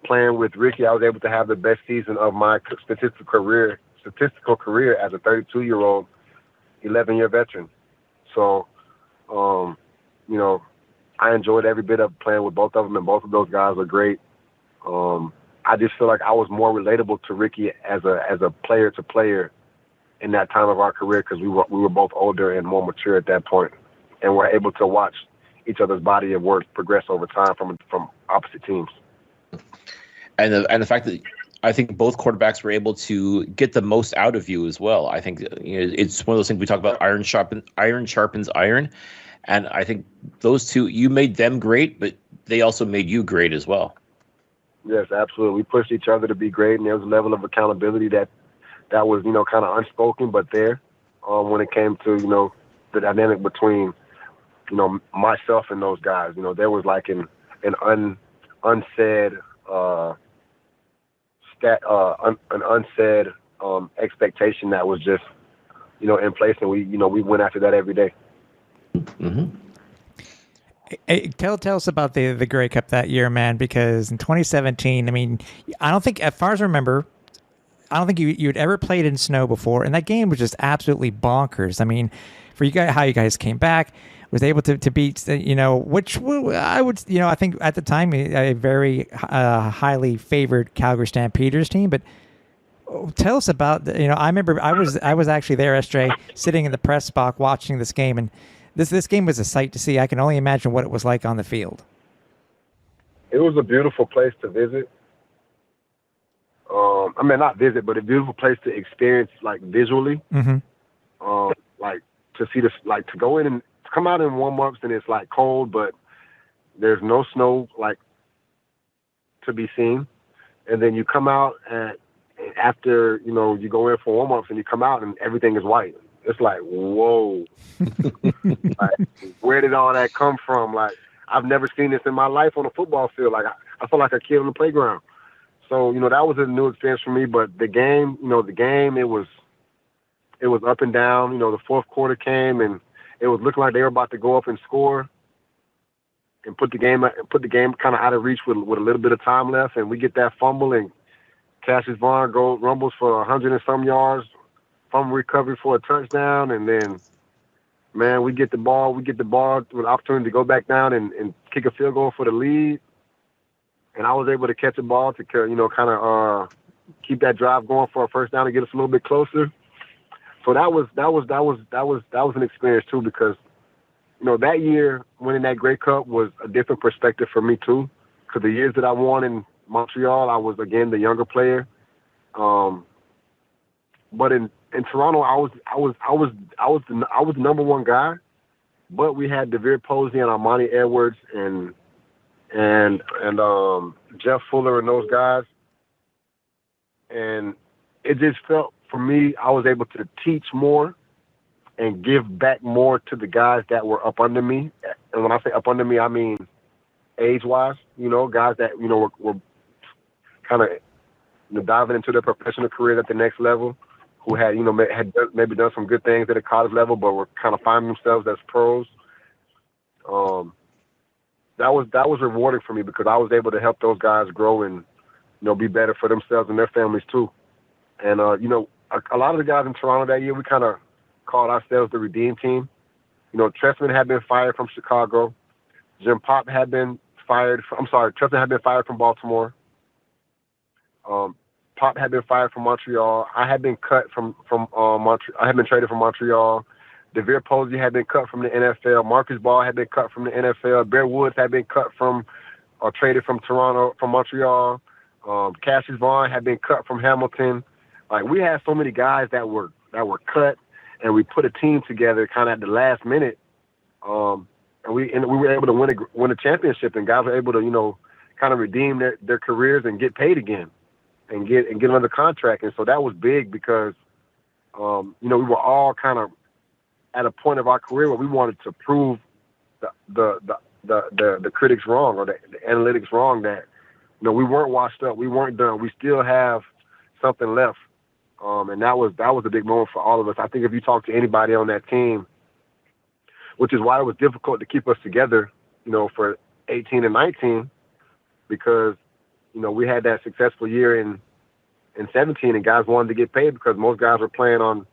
Playing with Ricky, I was able to have the best season of my statistical career as a 32-year-old, 11-year veteran. So, you know, I enjoyed every bit of playing with both of them, and both of those guys were great. I just feel like I was more relatable to Ricky as a player to player in that time of our career because we were both older and more mature at that point, and we're able to watch each other's body of work progress over time from opposite teams. And the fact that I think both quarterbacks were able to get the most out of you as well. I think, you know, it's one of those things we talk about, iron sharpens iron. And I think those two, you made them great, but they also made you great as well. Yes, absolutely. We pushed each other to be great, and there was a level of accountability that was, you know, kind of unspoken, but there when it came to, you know, the dynamic between, you know, myself and those guys. You know, there was like an unsaid expectation that was just, you know, in place, and we went after that every day. Mm-hmm. Hey, tell us about the Grey Cup that year, man, because in 2017, I mean, I don't think, as far as I remember, I don't think you'd ever played in snow before, and that game was just absolutely bonkers. I mean, for you guys, how you guys came back, was able to beat, you know, which I would, you know, I think at the time a very highly favored Calgary Stampeders team, but tell us about, you know, I remember I was actually there, SJ, sitting in the press box watching this game, and this game was a sight to see. I can only imagine what it was like on the field. It was a beautiful place to visit. I mean, not visit, but a beautiful place to experience, like, visually. Mm-hmm. Like, to see this, like, to go in and to come out in warm-ups and it's, like, cold, but There's no snow to be seen, and then you come out after you go in for warm-ups and you come out and everything is white. It's like, whoa. Where did all that come from? I've never seen this in my life on a football field. I felt like a kid on the playground. So, that was a new experience for me. But the game, it was up and down. The fourth quarter came and it was looking like they were about to go up and score and put the game kind of out of reach with a little bit of time left. And we get that fumble and Cassius Vaughn rumbles for 100 and some yards, fumble recovery for a touchdown. And then, man, we get the ball with an opportunity to go back down and kick a field goal for the lead. And I was able to catch a ball to, kind of keep that drive going for a first down and get us a little bit closer. So that was an experience too, because that year winning that Grey Cup was a different perspective for me too. Because the years that I won in Montreal, I was again the younger player. But in Toronto, I was the number one guy. But we had DeVere Posey and Armani Edwards and Jeff Fuller and those guys, and it just felt for me I was able to teach more and give back more to the guys that were up under me. And when I say up under me, I mean age-wise. Guys that were kind of diving into their professional career at the next level, who had maybe done some good things at the college level, but were kind of finding themselves as pros. That was rewarding for me because I was able to help those guys grow and be better for themselves and their families too. And a lot of the guys in Toronto that year, we kind of called ourselves the Redeem Team. Trestman had been fired from Chicago. Jim Pop had been fired. Trestman had been fired from Baltimore. Pop had been fired from Montreal. I had been cut from Montreal. I had been traded from Montreal. DeVere Posey had been cut from the NFL. Marcus Ball had been cut from the NFL. Bear Woods had been cut from or traded from Montreal. Cassius Vaughn had been cut from Hamilton. We had so many guys that were cut, and we put a team together kind of at the last minute. And we were able to win a championship, and guys were able to kind of redeem their careers and get paid again, and get another contract. And so that was big because we were all kind of at a point of our career where we wanted to prove the critics wrong or the analytics wrong, that we weren't washed up, we weren't done, we still have something left. And that was a big moment for all of us. I think if you talk to anybody on that team, which is why it was difficult to keep us together, for 18 and 19, because we had that successful year in 17, and guys wanted to get paid because most guys were playing on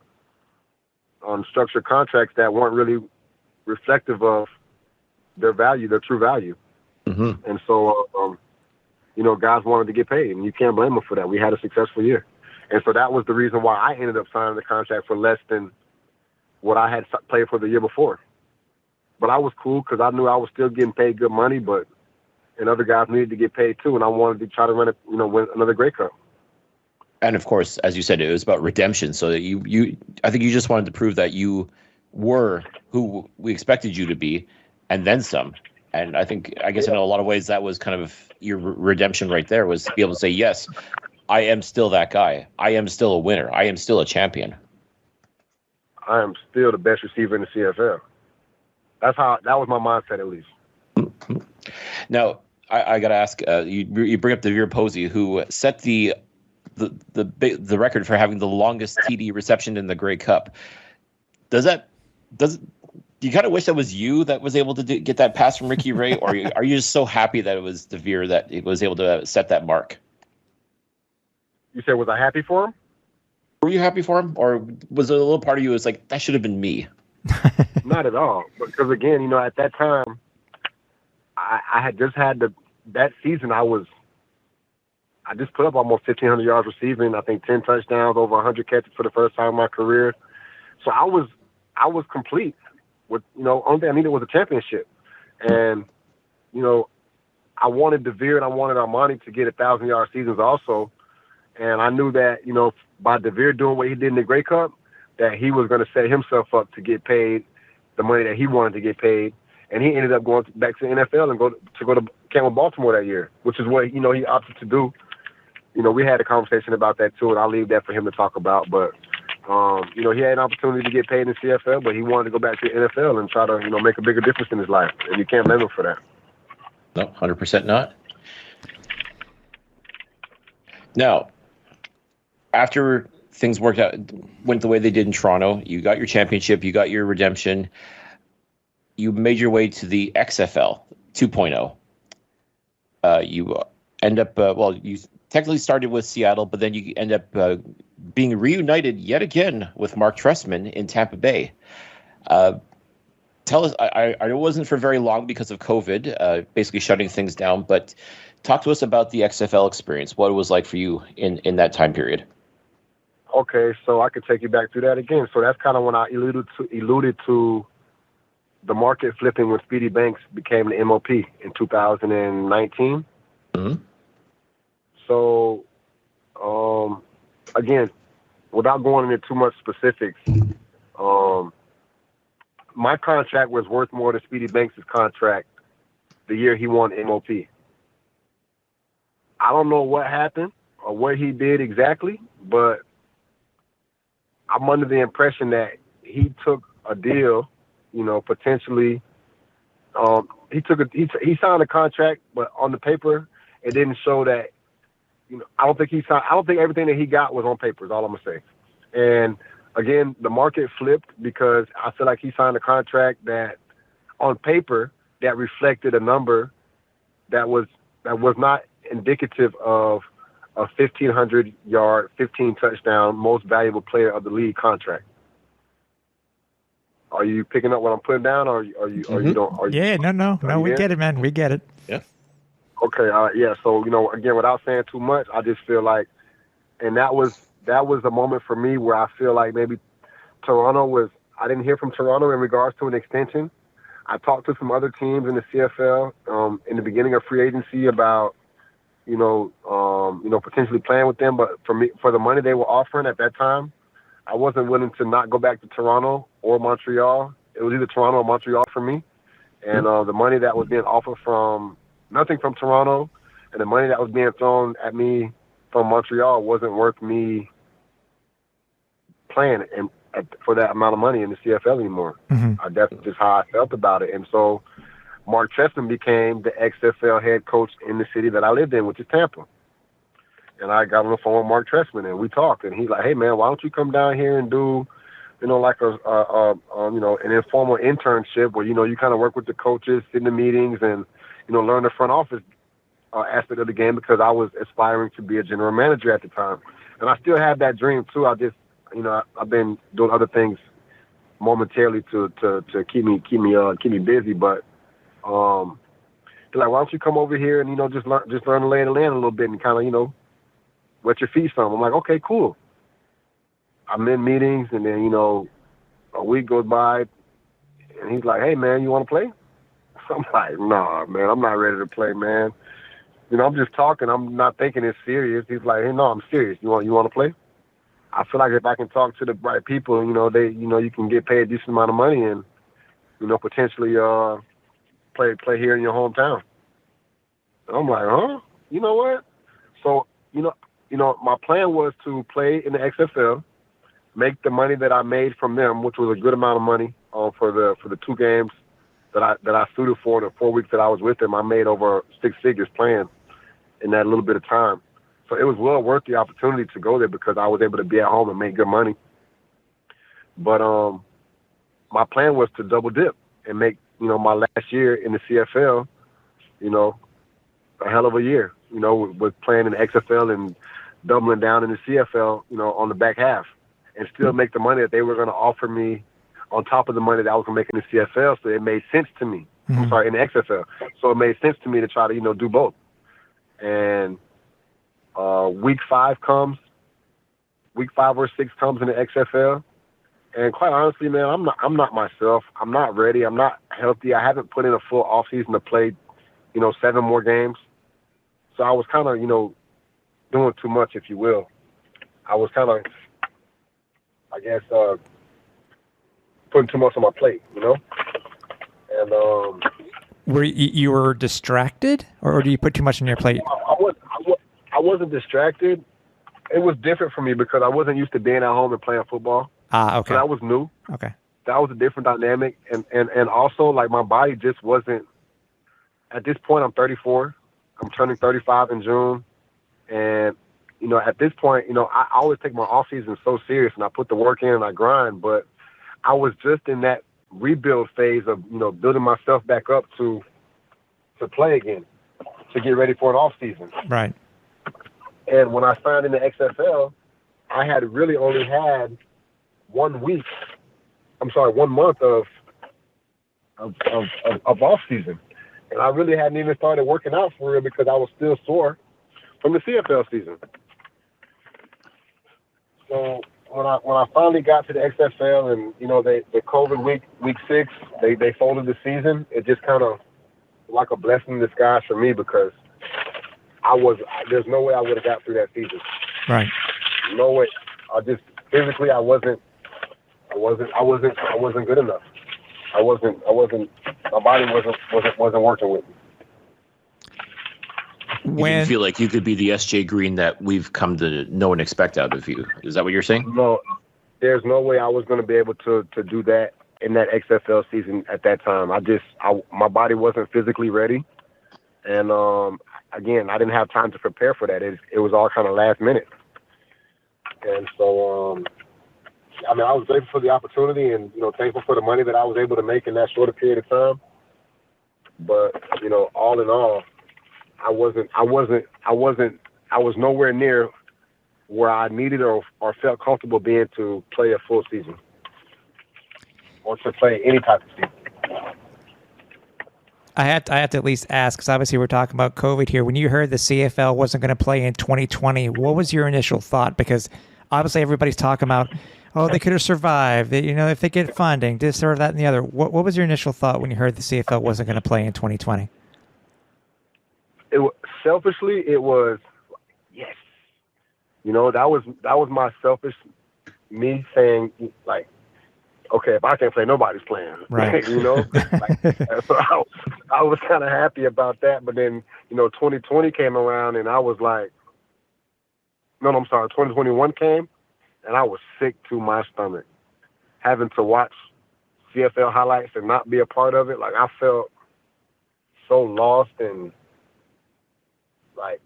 structured contracts that weren't really reflective of their value, their true value. Mm-hmm. And so, guys wanted to get paid, and you can't blame them for that. We had a successful year. And so that was the reason why I ended up signing the contract for less than what I had played for the year before. But I was cool because I knew I was still getting paid good money, and other guys needed to get paid too, and I wanted to try to win another Grey Cup. And of course, as you said, it was about redemption. So that I think you just wanted to prove that you were who we expected you to be, and then some. And I guess in a lot of ways that was kind of your redemption right there, was to be able to say, yes, I am still that guy. I am still a winner. I am still a champion. I am still the best receiver in the CFL. That was my mindset, at least. Now, I got to ask, you bring up DeVere Posey, who set the record for having the longest TD reception in the Grey Cup. Do you kind of wish that was you that was able to get that pass from Ricky Ray, or are you just so happy that it was DeVere that it was able to set that mark? You said, was I happy for him? Were you happy for him, or was it a little part of you was like, that should have been me? Not at all, because again, at that time, I had just had that season. I just put up almost 1,500 yards receiving. I think 10 touchdowns, over 100 catches for the first time in my career. So I was complete. With only thing I needed was a championship, and I wanted DeVere and I wanted Armani to get 1,000-yard seasons also, and I knew that by DeVere doing what he did in the Grey Cup, that he was going to set himself up to get paid the money that he wanted to get paid, and he ended up going back to the NFL and go to camp with Baltimore that year, which is what he opted to do. We had a conversation about that too, and I'll leave that for him to talk about. But he had an opportunity to get paid in the CFL, but he wanted to go back to the NFL and try to make a bigger difference in his life, and you can't blame him for that. No, 100% not. Now, after things went the way they did in Toronto, you got your championship, you got your redemption, you made your way to the XFL 2.0. You end up, you technically started with Seattle, but then you end up being reunited yet again with Mark Trestman in Tampa Bay. Tell us, I know it wasn't for very long because of COVID, basically shutting things down, but talk to us about the XFL experience, what it was like for you in that time period. Okay, so I could take you back through that again. So that's kind of when I alluded to the market flipping when Speedy Banks became the MOP in 2019. Mm-hmm. So, again, without going into too much specifics, my contract was worth more than Speedy Banks' contract the year he won MOP. I don't know what happened or what he did exactly, but I'm under the impression that he took a deal, potentially. He signed a contract, but on the paper, it didn't show that. I don't think everything that he got was on paper. Is all I'm gonna say. And again, the market flipped because I feel like he signed a contract that, on paper, that reflected a number that was not indicative of a 1,500-yard, 15-touchdown, most valuable player of the league contract. Are you picking up what I'm putting down, or are you? No, we get it, man. We get it. Yeah. Okay. Yeah. So again, without saying too much, I just feel like, and that was a moment for me where I feel like maybe I didn't hear from Toronto in regards to an extension. I talked to some other teams in the CFL in the beginning of free agency about, potentially playing with them. But for the money they were offering at that time, I wasn't willing to not go back to Toronto or Montreal. It was either Toronto or Montreal for me. And the money that was being offered nothing from Toronto, and the money that was being thrown at me from Montreal wasn't worth me playing for that amount of money in the CFL anymore. Mm-hmm. That's just how I felt about it. And so Mark Trestman became the XFL head coach in the city that I lived in, which is Tampa. And I got on the phone with Mark Trestman, and we talked. And he's like, "Hey, man, why don't you come down here and do, like an informal internship where you kind of work with the coaches, sit in the meetings, and learn the front office aspect of the game," because I was aspiring to be a general manager at the time, and I still have that dream too. I just, I've been doing other things momentarily to keep me busy, but they're like, "Why don't you come over here and just learn the lay of the land a little bit and kind of wet your feet some?" I'm like, "Okay, cool." I'm in meetings, and then a week goes by, and he's like, "Hey, man, you want to play?" I'm like, "Nah, man, I'm not ready to play, man. I'm just talking. I'm not thinking it's serious." He's like, "Hey, no, I'm serious. You want to play?" I feel like if I can talk to the right people, you can get paid a decent amount of money and, potentially play here in your hometown. And I'm like, huh? You know what? So, my plan was to play in the XFL, make the money that I made from them, which was a good amount of money for the 2 games that I suited for, the 4 weeks that I was with them. I made over 6 figures playing in that little bit of time. So it was well worth the opportunity to go there because I was able to be at home and make good money. But my plan was to double dip and make, my last year in the CFL, a hell of a year, with playing in the XFL and doubling down in the CFL, on the back half, and still make the money that they were going to offer me on top of the money that I was going to make in the CFL. So it made sense to me. Mm-hmm. I'm sorry, in the XFL. So it made sense to me to try to, do both. And week 5 comes. Week 5 or 6 comes in the XFL. And quite honestly, man, I'm not myself. I'm not ready. I'm not healthy. I haven't put in a full off season to play, 7 more games. So I was kind of, doing too much, if you will. I was kind of, I guess, putting too much on my plate, And And were you were distracted, or do you put too much on your plate? I wasn't distracted. It was different for me because I wasn't used to being at home and playing football. Okay. So that was new. Okay. That was a different dynamic, and also like my body just wasn't. At this point, I'm 34. I'm turning 35 in June, and at this point, I always take my off season so serious, and I put the work in and I grind. But I was just in that rebuild phase of building myself back up to play again, to get ready for an off season. Right. And when I signed in the XFL, I had really only had 1 month of off season, and I really hadn't even started working out for real because I was still sore from the CFL season. So when I finally got to the XFL and the COVID week 6 they folded the season, it just kind of like a blessing in disguise for me because there's no way I would have got through that season. Right. No way. I just physically I wasn't good enough. I wasn't my body wasn't working with me. You didn't feel like you could be the SJ Green that we've come to know and expect out of you. Is that what you're saying? No, there's no way I was going to be able to do that in that XFL season at that time. My body wasn't physically ready, and again, I didn't have time to prepare for that. It was all kind of last minute, and so I was grateful for the opportunity and thankful for the money that I was able to make in that shorter period of time. But all in all, I was nowhere near where I needed or felt comfortable being to play a full season or to play any type of season. I have to at least ask, because obviously we're talking about COVID here. When you heard the CFL wasn't going to play in 2020, what was your initial thought? Because obviously everybody's talking about, they could have survived. If they get funding, this or that and the other. What was your initial thought when you heard the CFL wasn't going to play in 2020? Selfishly, it was yes. That was my selfish me saying like, okay, if I can't play, nobody's playing. Right. So I was kind of happy about that. But then 2020 came around and I was like, no, I'm sorry, 2021 came and I was sick to my stomach, having to watch CFL highlights and not be a part of it. Like I felt so lost and like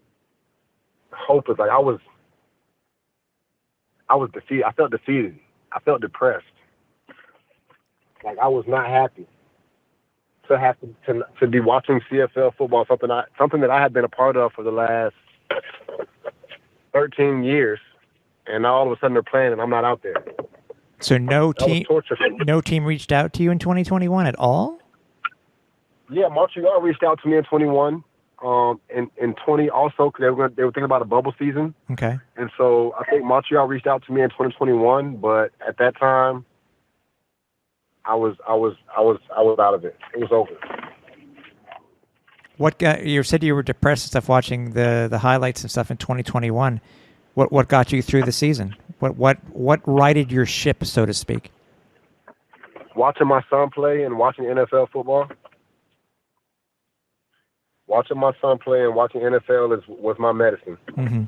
hopeless. Like I was defeated. I felt defeated. I felt depressed. Like I was not happy to have to be watching CFL football, something that I had been a part of for the last 13 years, and now all of a sudden they're playing and I'm not out there. So no team reached out to you in 2021 at all? Yeah, Montreal reached out to me in 21. In 20 also, because they were thinking about a bubble season. Okay. And so I think Montreal reached out to me in 2021, but at that time, I was out of it. It was over. You said you were depressed and stuff watching the highlights and stuff in 2021. What got you through the season? What righted your ship, so to speak? Watching my son play and watching NFL football. Watching my son play and watching NFL was my medicine. Mm-hmm.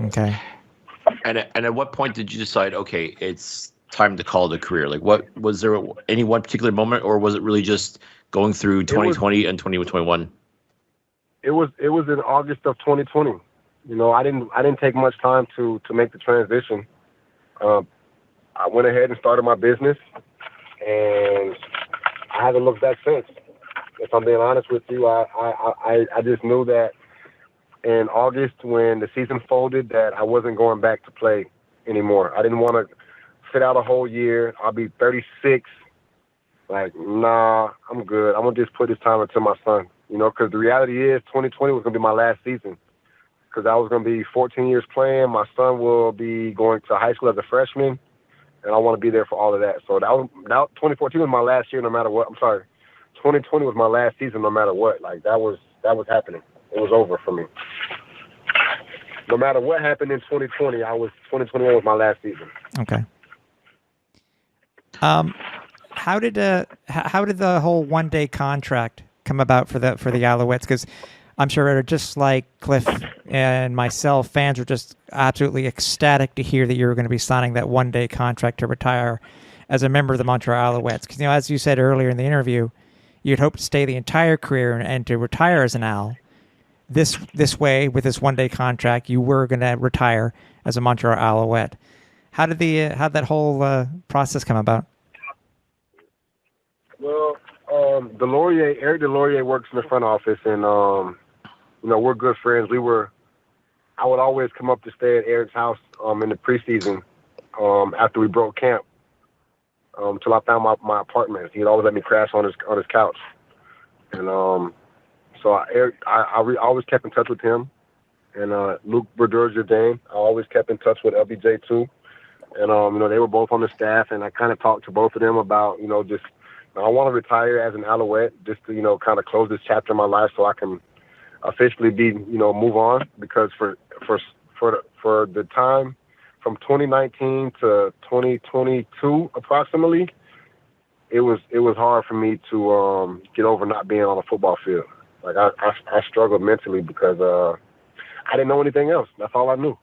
Okay. And at what point did you decide, okay, it's time to call it a career? Like, what was there any one particular moment, or was it really just going through 2020 and 2021? It was in August of 2020. I didn't take much time to make the transition. I went ahead and started my business, and I haven't looked back since. If I'm being honest with you, I just knew that in August when the season folded that I wasn't going back to play anymore. I didn't want to sit out a whole year. I'll be 36. Like, nah, I'm good. I'm going to just put this time into my son, because the reality is 2020 was going to be my last season because I was going to be 14 years playing. My son will be going to high school as a freshman, and I want to be there for all of that. So that 2014 was my last year no matter what. I'm sorry. 2020 was my last season no matter what. Like, that was happening. It was over for me. No matter what happened in 2020, 2021 was my last season. Okay. how did the whole 1-day contract come about for the Alouettes? Because I'm sure just like Cliff and myself, fans were just absolutely ecstatic to hear that you were going to be signing that 1-day contract to retire as a member of the Montreal Alouettes. Because, as you said earlier in the interview, you'd hope to stay the entire career and to retire as an Owl. This way, with this 1-day contract, you were going to retire as a Montreal Alouette. How did that whole process come about? Well, Eric Delorier works in the front office, and we're good friends. I would always come up to stay at Eric's house in the preseason after we broke camp till I found my apartment. He'd always let me crash on his couch, and so Eric, I always kept in touch with him, and Luc Bourdeur-Jourdain. I always kept in touch with LBJ too, and they were both on the staff, and I kind of talked to both of them about just I want to retire as an Alouette just to kind of close this chapter in my life so I can officially move on, because for the time from 2019 to 2022 approximately, it was hard for me to get over not being on a football field. Like I struggled mentally because I didn't know anything else. That's all I knew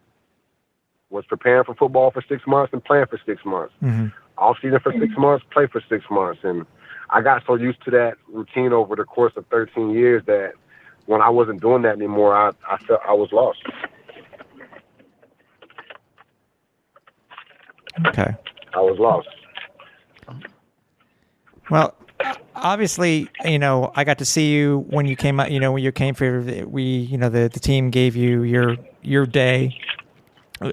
was preparing for football for 6 months and playing for 6 months. Mm-hmm. Off season for 6 months, play for 6 months, and I got so used to that routine over the course of 13 years that when I wasn't doing that anymore, I felt I was lost. Okay. I was lost. Well, obviously, I got to see you when you came out. When you came for the team gave you your day.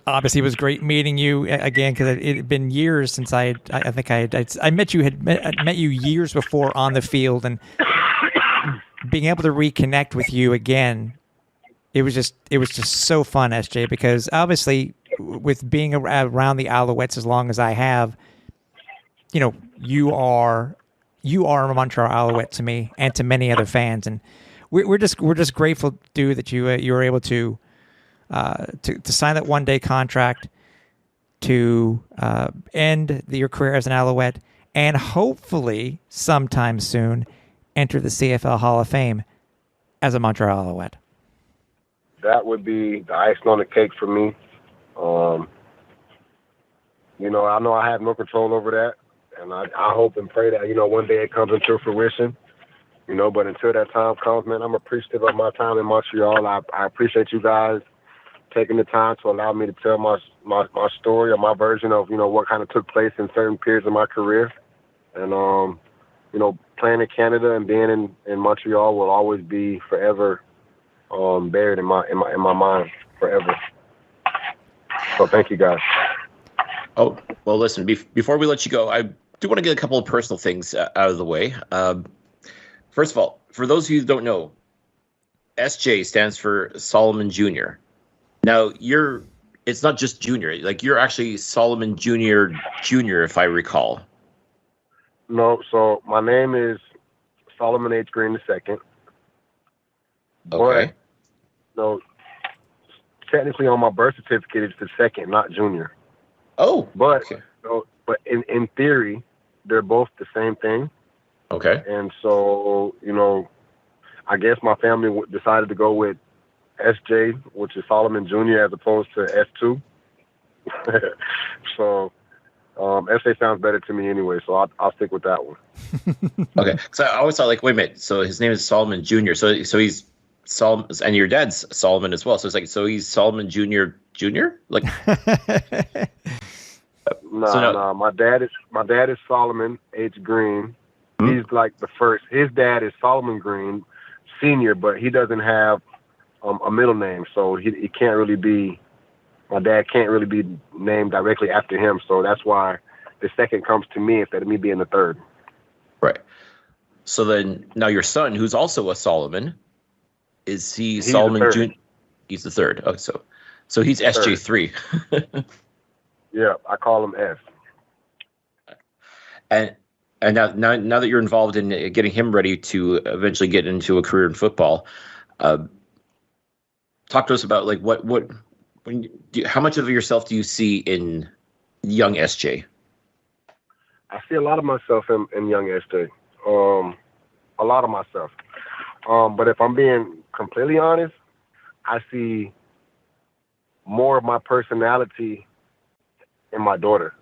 Obviously, it was great meeting you again because it had been years since I think I met you met you years before on the field, and being able to reconnect with you again, it was just so fun, SJ, because obviously with being around the Alouettes as long as I have, you are a Montreal Alouette to me and to many other fans, and we're just grateful, dude, that you were able to sign that 1-day contract to end your career as an Alouette, and hopefully sometime soon enter the CFL Hall of Fame as a Montreal Alouette. That would be the icing on the cake for me. I know I have no control over that, and I hope and pray that one day it comes into fruition. But until that time comes, man, I'm appreciative of my time in Montreal. I appreciate you guys taking the time to allow me to tell my story or my version of what kind of took place in certain periods of my career, and playing in Canada and being in Montreal will always be forever buried in my mind forever. So thank you guys. Oh, well, listen, before we let you go, I do want to get a couple of personal things out of the way. First of all, for those of you who don't know, SJ stands for Solomon Jr. Now, it's not just Junior. Like, you're actually Solomon Jr., if I recall. No, so my name is Solomon H. Green II. Okay. But, technically on my birth certificate, it's the second, not Junior. Oh, but okay. But in theory, they're both the same thing. Okay. And so, I guess my family decided to go with SJ, which is Solomon Jr., as opposed to S2. So, SJ sounds better to me anyway, so I'll stick with that one. Okay. So I always thought, like, wait a minute. So his name is Solomon Jr. So he's Solomon, and your dad's Solomon as well. So it's like, so he's Solomon Jr. Like, no. My dad is Solomon H. Green. Mm-hmm. He's like the first. His dad is Solomon Green Sr., but he doesn't have a middle name, so he can't really be. My dad can't really be named directly after him, so that's why the second comes to me instead of me being the third. Right. So then, now your son, who's also a Solomon, is he Solomon Jr.? He's the third. Oh, so he's SJ3. Yeah, I call him S. And now that you're involved in getting him ready to eventually get into a career in football, talk to us about, like, how much of yourself do you see in young SJ? see a lot of myself in young SJ. A lot of myself. But if I'm being completely honest, I see more of my personality in my daughter.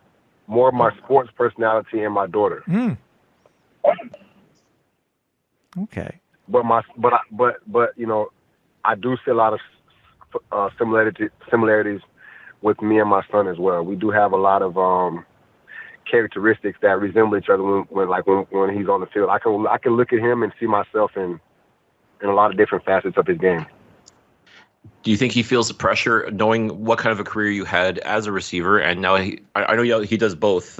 More of my sports personality in my daughter. Mm. Okay. But you know, I do see a lot of similarities with me and my son as well. We do have a lot of characteristics that resemble each other when he's on the field. I can look at him and see myself in a lot of different facets of his game. Do you think he feels the pressure knowing what kind of a career you had as a receiver? And now I know he does both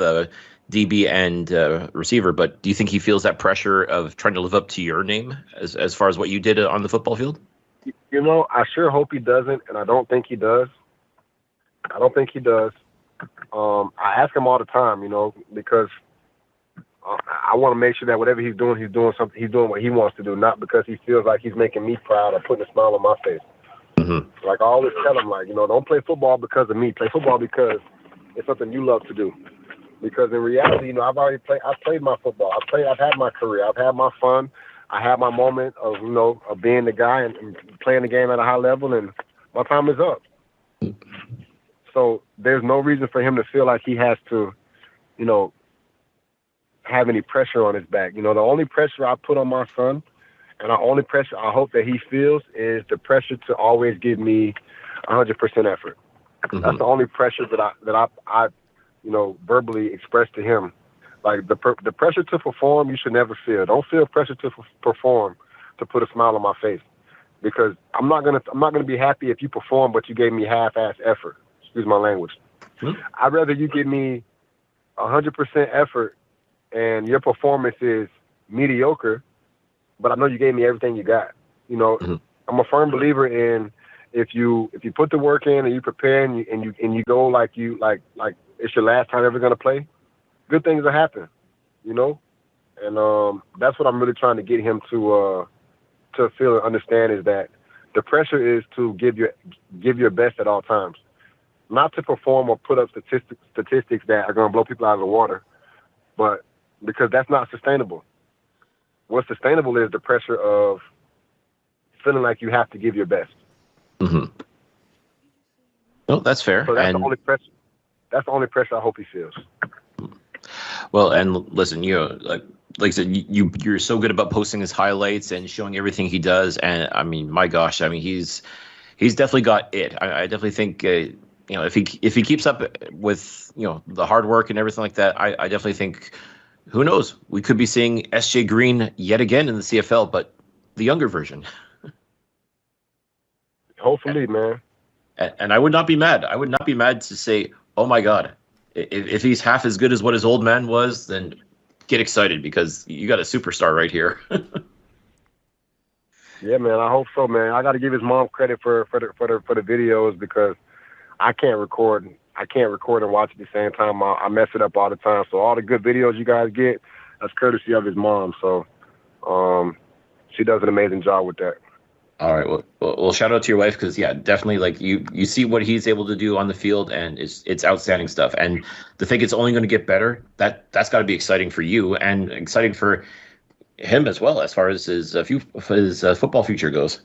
DB and receiver, but do you think he feels that pressure of trying to live up to your name as far as what you did on the football field? You know, I sure hope he doesn't, and I don't think he does. I ask him all the time, you know, because I want to make sure that whatever he's doing something. He's doing what he wants to do, not because he feels like he's making me proud or putting a smile on my face. Mm-hmm. Like I always tell him, like, you know, don't play football because of me. Play football because it's something you love to do. Because in reality, you know, I've played my football. I've had my career. I've had my fun. I had my moment of, you know, of being the guy and playing the game at a high level, and my time is up. So there's no reason for him to feel like he has to, you know, have any pressure on his back. You know, the only pressure I put on my son, and the only pressure I hope that he feels, is the pressure to always give me 100% effort. Mm-hmm. That's the only pressure that I you know, verbally express to him. Like the pressure to perform, you should never feel. Don't feel pressure to perform to put a smile on my face, because I'm not gonna be happy if you perform but you gave me half-ass effort. Excuse my language. Mm-hmm. I'd rather you give me 100% effort and your performance is mediocre, but I know you gave me everything you got. You know, mm-hmm. I'm a firm believer in if you put the work in and you prepare and you go like it's your last time ever gonna play, good things will happen. You know, and that's what I'm really trying to get him to feel and understand, is that the pressure is to give your best at all times, not to perform or put up statistics that are gonna blow people out of the water, but because that's not sustainable. What's sustainable is the pressure of feeling like you have to give your best. Mm-hmm. No, that's fair. So that's the only pressure. That's the only pressure I hope he feels. Well, and listen, you know, like I said, you're so good about posting his highlights and showing everything he does. And I mean, my gosh, I mean, he's definitely got it. I definitely think, you know, if he keeps up with, you know, the hard work and everything like that, I definitely think, who knows, we could be seeing SJ Green yet again in the CFL, but the younger version. Hopefully, man. And I would not be mad. I would not be mad to say, oh my God, if he's half as good as what his old man was, then get excited, because you got a superstar right here. Yeah, man. I hope so, man. I got to give his mom credit for the videos, because I can't record and watch at the same time. I mess it up all the time. So all the good videos you guys get, that's courtesy of his mom. So she does an amazing job with that. All right. Well, shout out to your wife, because yeah, definitely, like you see what he's able to do on the field, and it's outstanding stuff. And to think it's only going to get better, that's got to be exciting for you and exciting for him as well, as far as his football future goes.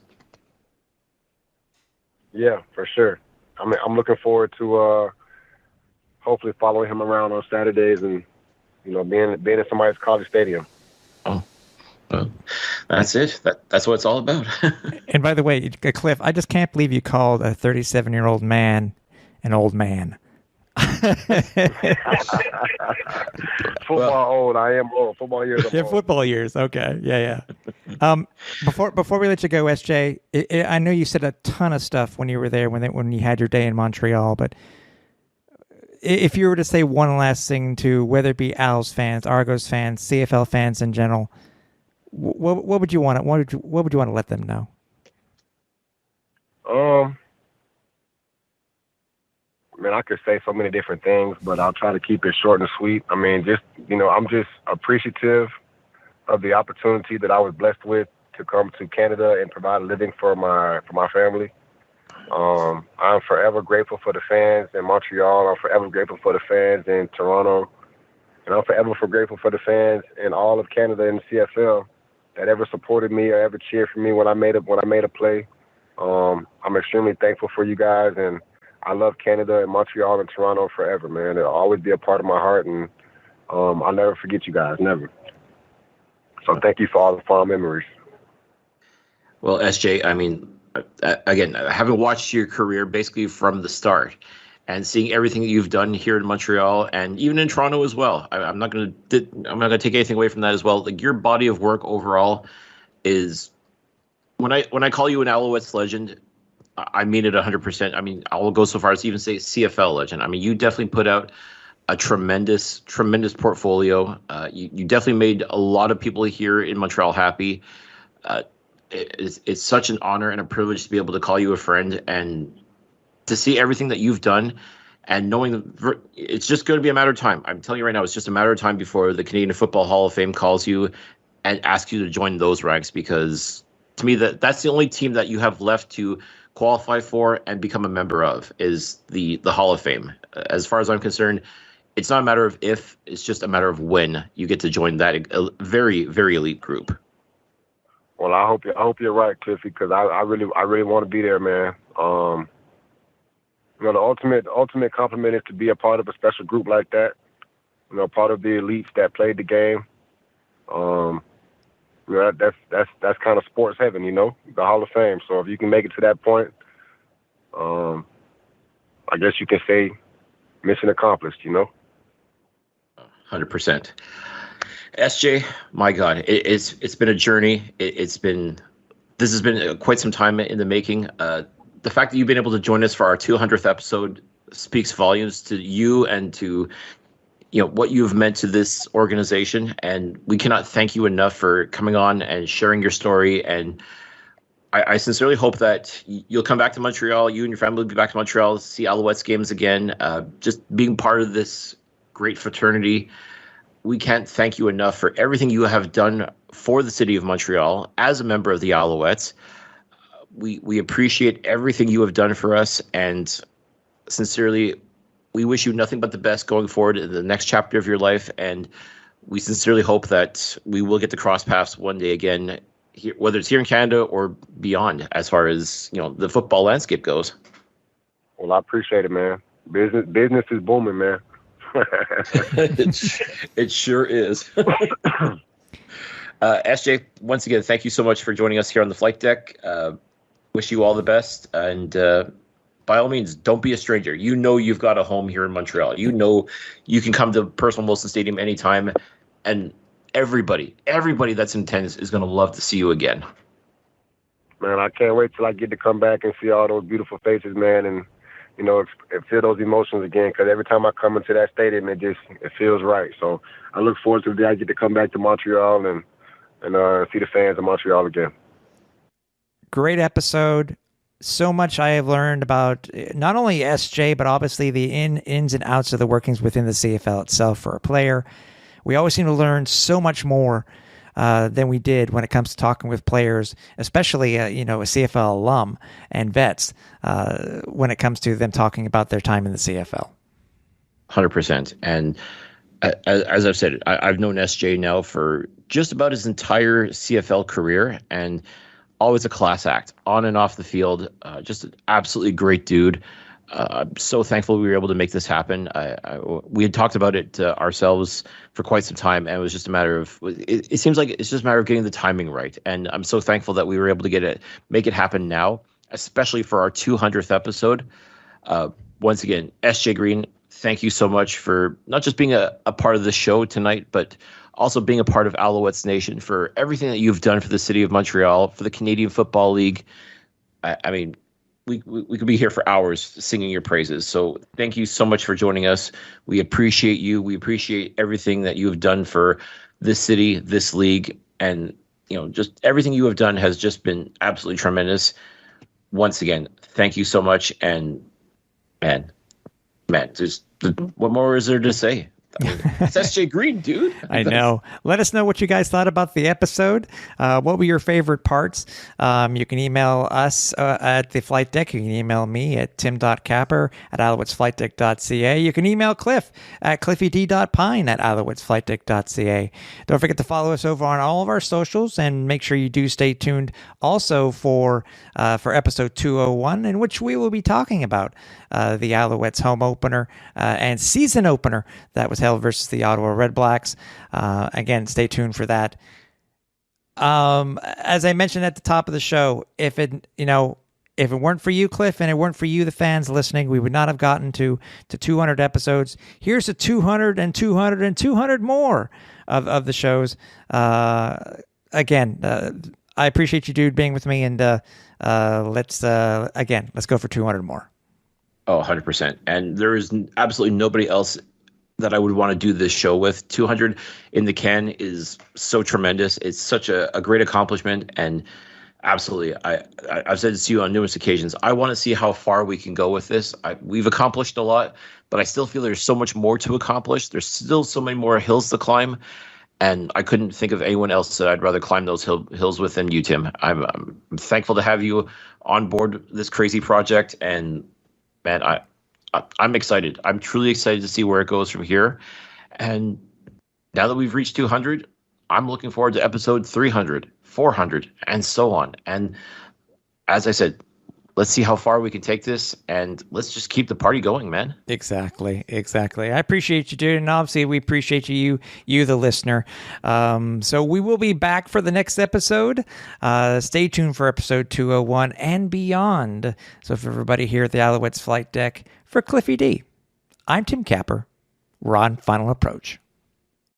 Yeah, for sure. I mean, I'm looking forward to hopefully following him around on Saturdays and, you know, being in somebody's college stadium. Oh. Well, that's it. That's what it's all about. And by the way, Cliff, I just can't believe you called a 37-year-old man an old man. Football old. I am old. Football years. Yeah, football years. Okay. Yeah. Before we let you go, SJ, I know you said a ton of stuff when you were there, when you had your day in Montreal, but if you were to say one last thing to, whether it be Owls fans, Argos fans, CFL fans in general, what would you want? What would you want to let them know? Man, I could say so many different things, but I'll try to keep it short and sweet. I mean, just, you know, I'm just appreciative of the opportunity that I was blessed with to come to Canada and provide a living for my family. I'm forever grateful for the fans in Montreal. I'm forever grateful for the fans in Toronto. And I'm forever grateful for the fans and all of Canada and the CFL that ever supported me or ever cheered for me when I made a play. I'm extremely thankful for you guys, and I love Canada and Montreal and Toronto forever, man. It'll always be a part of my heart, and I'll never forget you guys, never. So thank you for all the fond memories. Well, SJ, I mean, again, having watched your career basically from the start and seeing everything that you've done here in Montreal and even in Toronto as well, I'm not going to take anything away from that as well. Like, your body of work overall is, when I call you an Alouettes legend, I mean it 100%. I mean, I will go so far as to even say CFL legend. I mean, you definitely put out a tremendous portfolio. You definitely made a lot of people here in Montreal happy. It's such an honor and a privilege to be able to call you a friend and to see everything that you've done, and knowing that it's just going to be a matter of time. I'm telling you right now, it's just a matter of time before the Canadian Football Hall of Fame calls you and asks you to join those ranks, because to me, that's the only team that you have left to qualify for and become a member of is the Hall of Fame. As far as I'm concerned, it's not a matter of if, it's just a matter of when you get to join that very, very elite group. Well, I hope you're right, Cliffy, because I really want to be there, man. The ultimate compliment is to be a part of a special group like that. Part of the elites that played the game. That's kind of sports heaven, the Hall of Fame. So if you can make it to that point, I guess you can say mission accomplished, 100%. SJ, my God, it's been a journey. This has been quite some time in the making. The fact that you've been able to join us for our 200th episode speaks volumes to you and to what you've meant to this organization. And we cannot thank you enough for coming on and sharing your story. And I sincerely hope that you'll come back to Montreal. You and your family will be back to Montreal to see Alouettes games again. Just being part of this great fraternity. We can't thank you enough for everything you have done for the city of Montreal as a member of the Alouettes. We appreciate everything you have done for us, and sincerely, we wish you nothing but the best going forward in the next chapter of your life. And we sincerely hope that we will get to cross paths one day again, here, whether it's here in Canada or beyond, as far as the football landscape goes. Well, I appreciate it, man. Business is booming, man. It sure is. SJ, once again, thank you so much for joining us here on the flight deck. Wish you all the best, and by all means, don't be a stranger. You've got a home here in Montreal. You can come to Personal Wilson Stadium anytime, and everybody that's in attendance is going to love to see you again. Man, I can't wait till I get to come back and see all those beautiful faces, man, and feel those emotions again, because every time I come into that stadium, it feels right. So I look forward to the day I get to come back to Montreal and see the fans of Montreal again. Great episode. So much I have learned about not only SJ, but obviously the ins and outs of the workings within the CFL itself for a player. We always seem to learn so much more than we did when it comes to talking with players, especially a CFL alum and vets, when it comes to them talking about their time in the CFL. 100%. And as I've said, I've known SJ now for just about his entire CFL career, and always a class act on and off the field. Just an absolutely great dude. I'm so thankful we were able to make this happen. We had talked about it ourselves for quite some time, and it was just a matter of, it seems like it's just a matter of getting the timing right. And I'm so thankful that we were able to make it happen now, especially for our 200th episode. Once again, SJ Green, thank you so much for not just being a part of the show tonight, but also being a part of Alouettes Nation, for everything that you've done for the city of Montreal, for the Canadian Football League. I mean, we could be here for hours singing your praises. So thank you so much for joining us. We appreciate you. We appreciate everything that you have done for this city, this league, and just everything you have done has just been absolutely tremendous. Once again, thank you so much. And man, just what more is there to say? I mean, it's SJ Green, dude. I know. Let us know what you guys thought about the episode. What were your favorite parts? You can email us at the Flight Deck. You can email me at tim.capper@alouettesflightdeck.ca. You can email Cliff at cliffyd.pine@alouettesflightdeck.ca. Don't forget to follow us over on all of our socials, and make sure you do stay tuned also for episode 201, in which we will be talking about the Alouettes home opener and season opener that was held versus the Ottawa Red Blacks. Again, stay tuned for that. As I mentioned at the top of the show, if it weren't for you, Cliff, and it weren't for you, the fans listening, we would not have gotten to 200 episodes. Here's to 200 and 200 and 200 more of the shows. Again, I appreciate you, dude, being with me, and let's go for 200 more. Oh, 100%. And there is absolutely nobody else that I would want to do this show with. 200 in the can is so tremendous. It's such a great accomplishment. And absolutely, I've said this to you on numerous occasions. I want to see how far we can go with this. We've accomplished a lot, but I still feel there's so much more to accomplish. There's still so many more hills to climb. And I couldn't think of anyone else that I'd rather climb those hills with than you, Tim. I'm thankful to have you on board this crazy project. And man, I'm excited. I'm truly excited to see where it goes from here. And now that we've reached 200, I'm looking forward to episode 300, 400, and so on. And as I said, let's see how far we can take this, and let's just keep the party going, man. Exactly. I appreciate you, dude, and obviously we appreciate you, the listener. So we will be back for the next episode. Stay tuned for episode 201 and beyond. So for everybody here at the Alouettes Flight Deck, for Cliffy D, I'm Tim Capper. We're on Final Approach.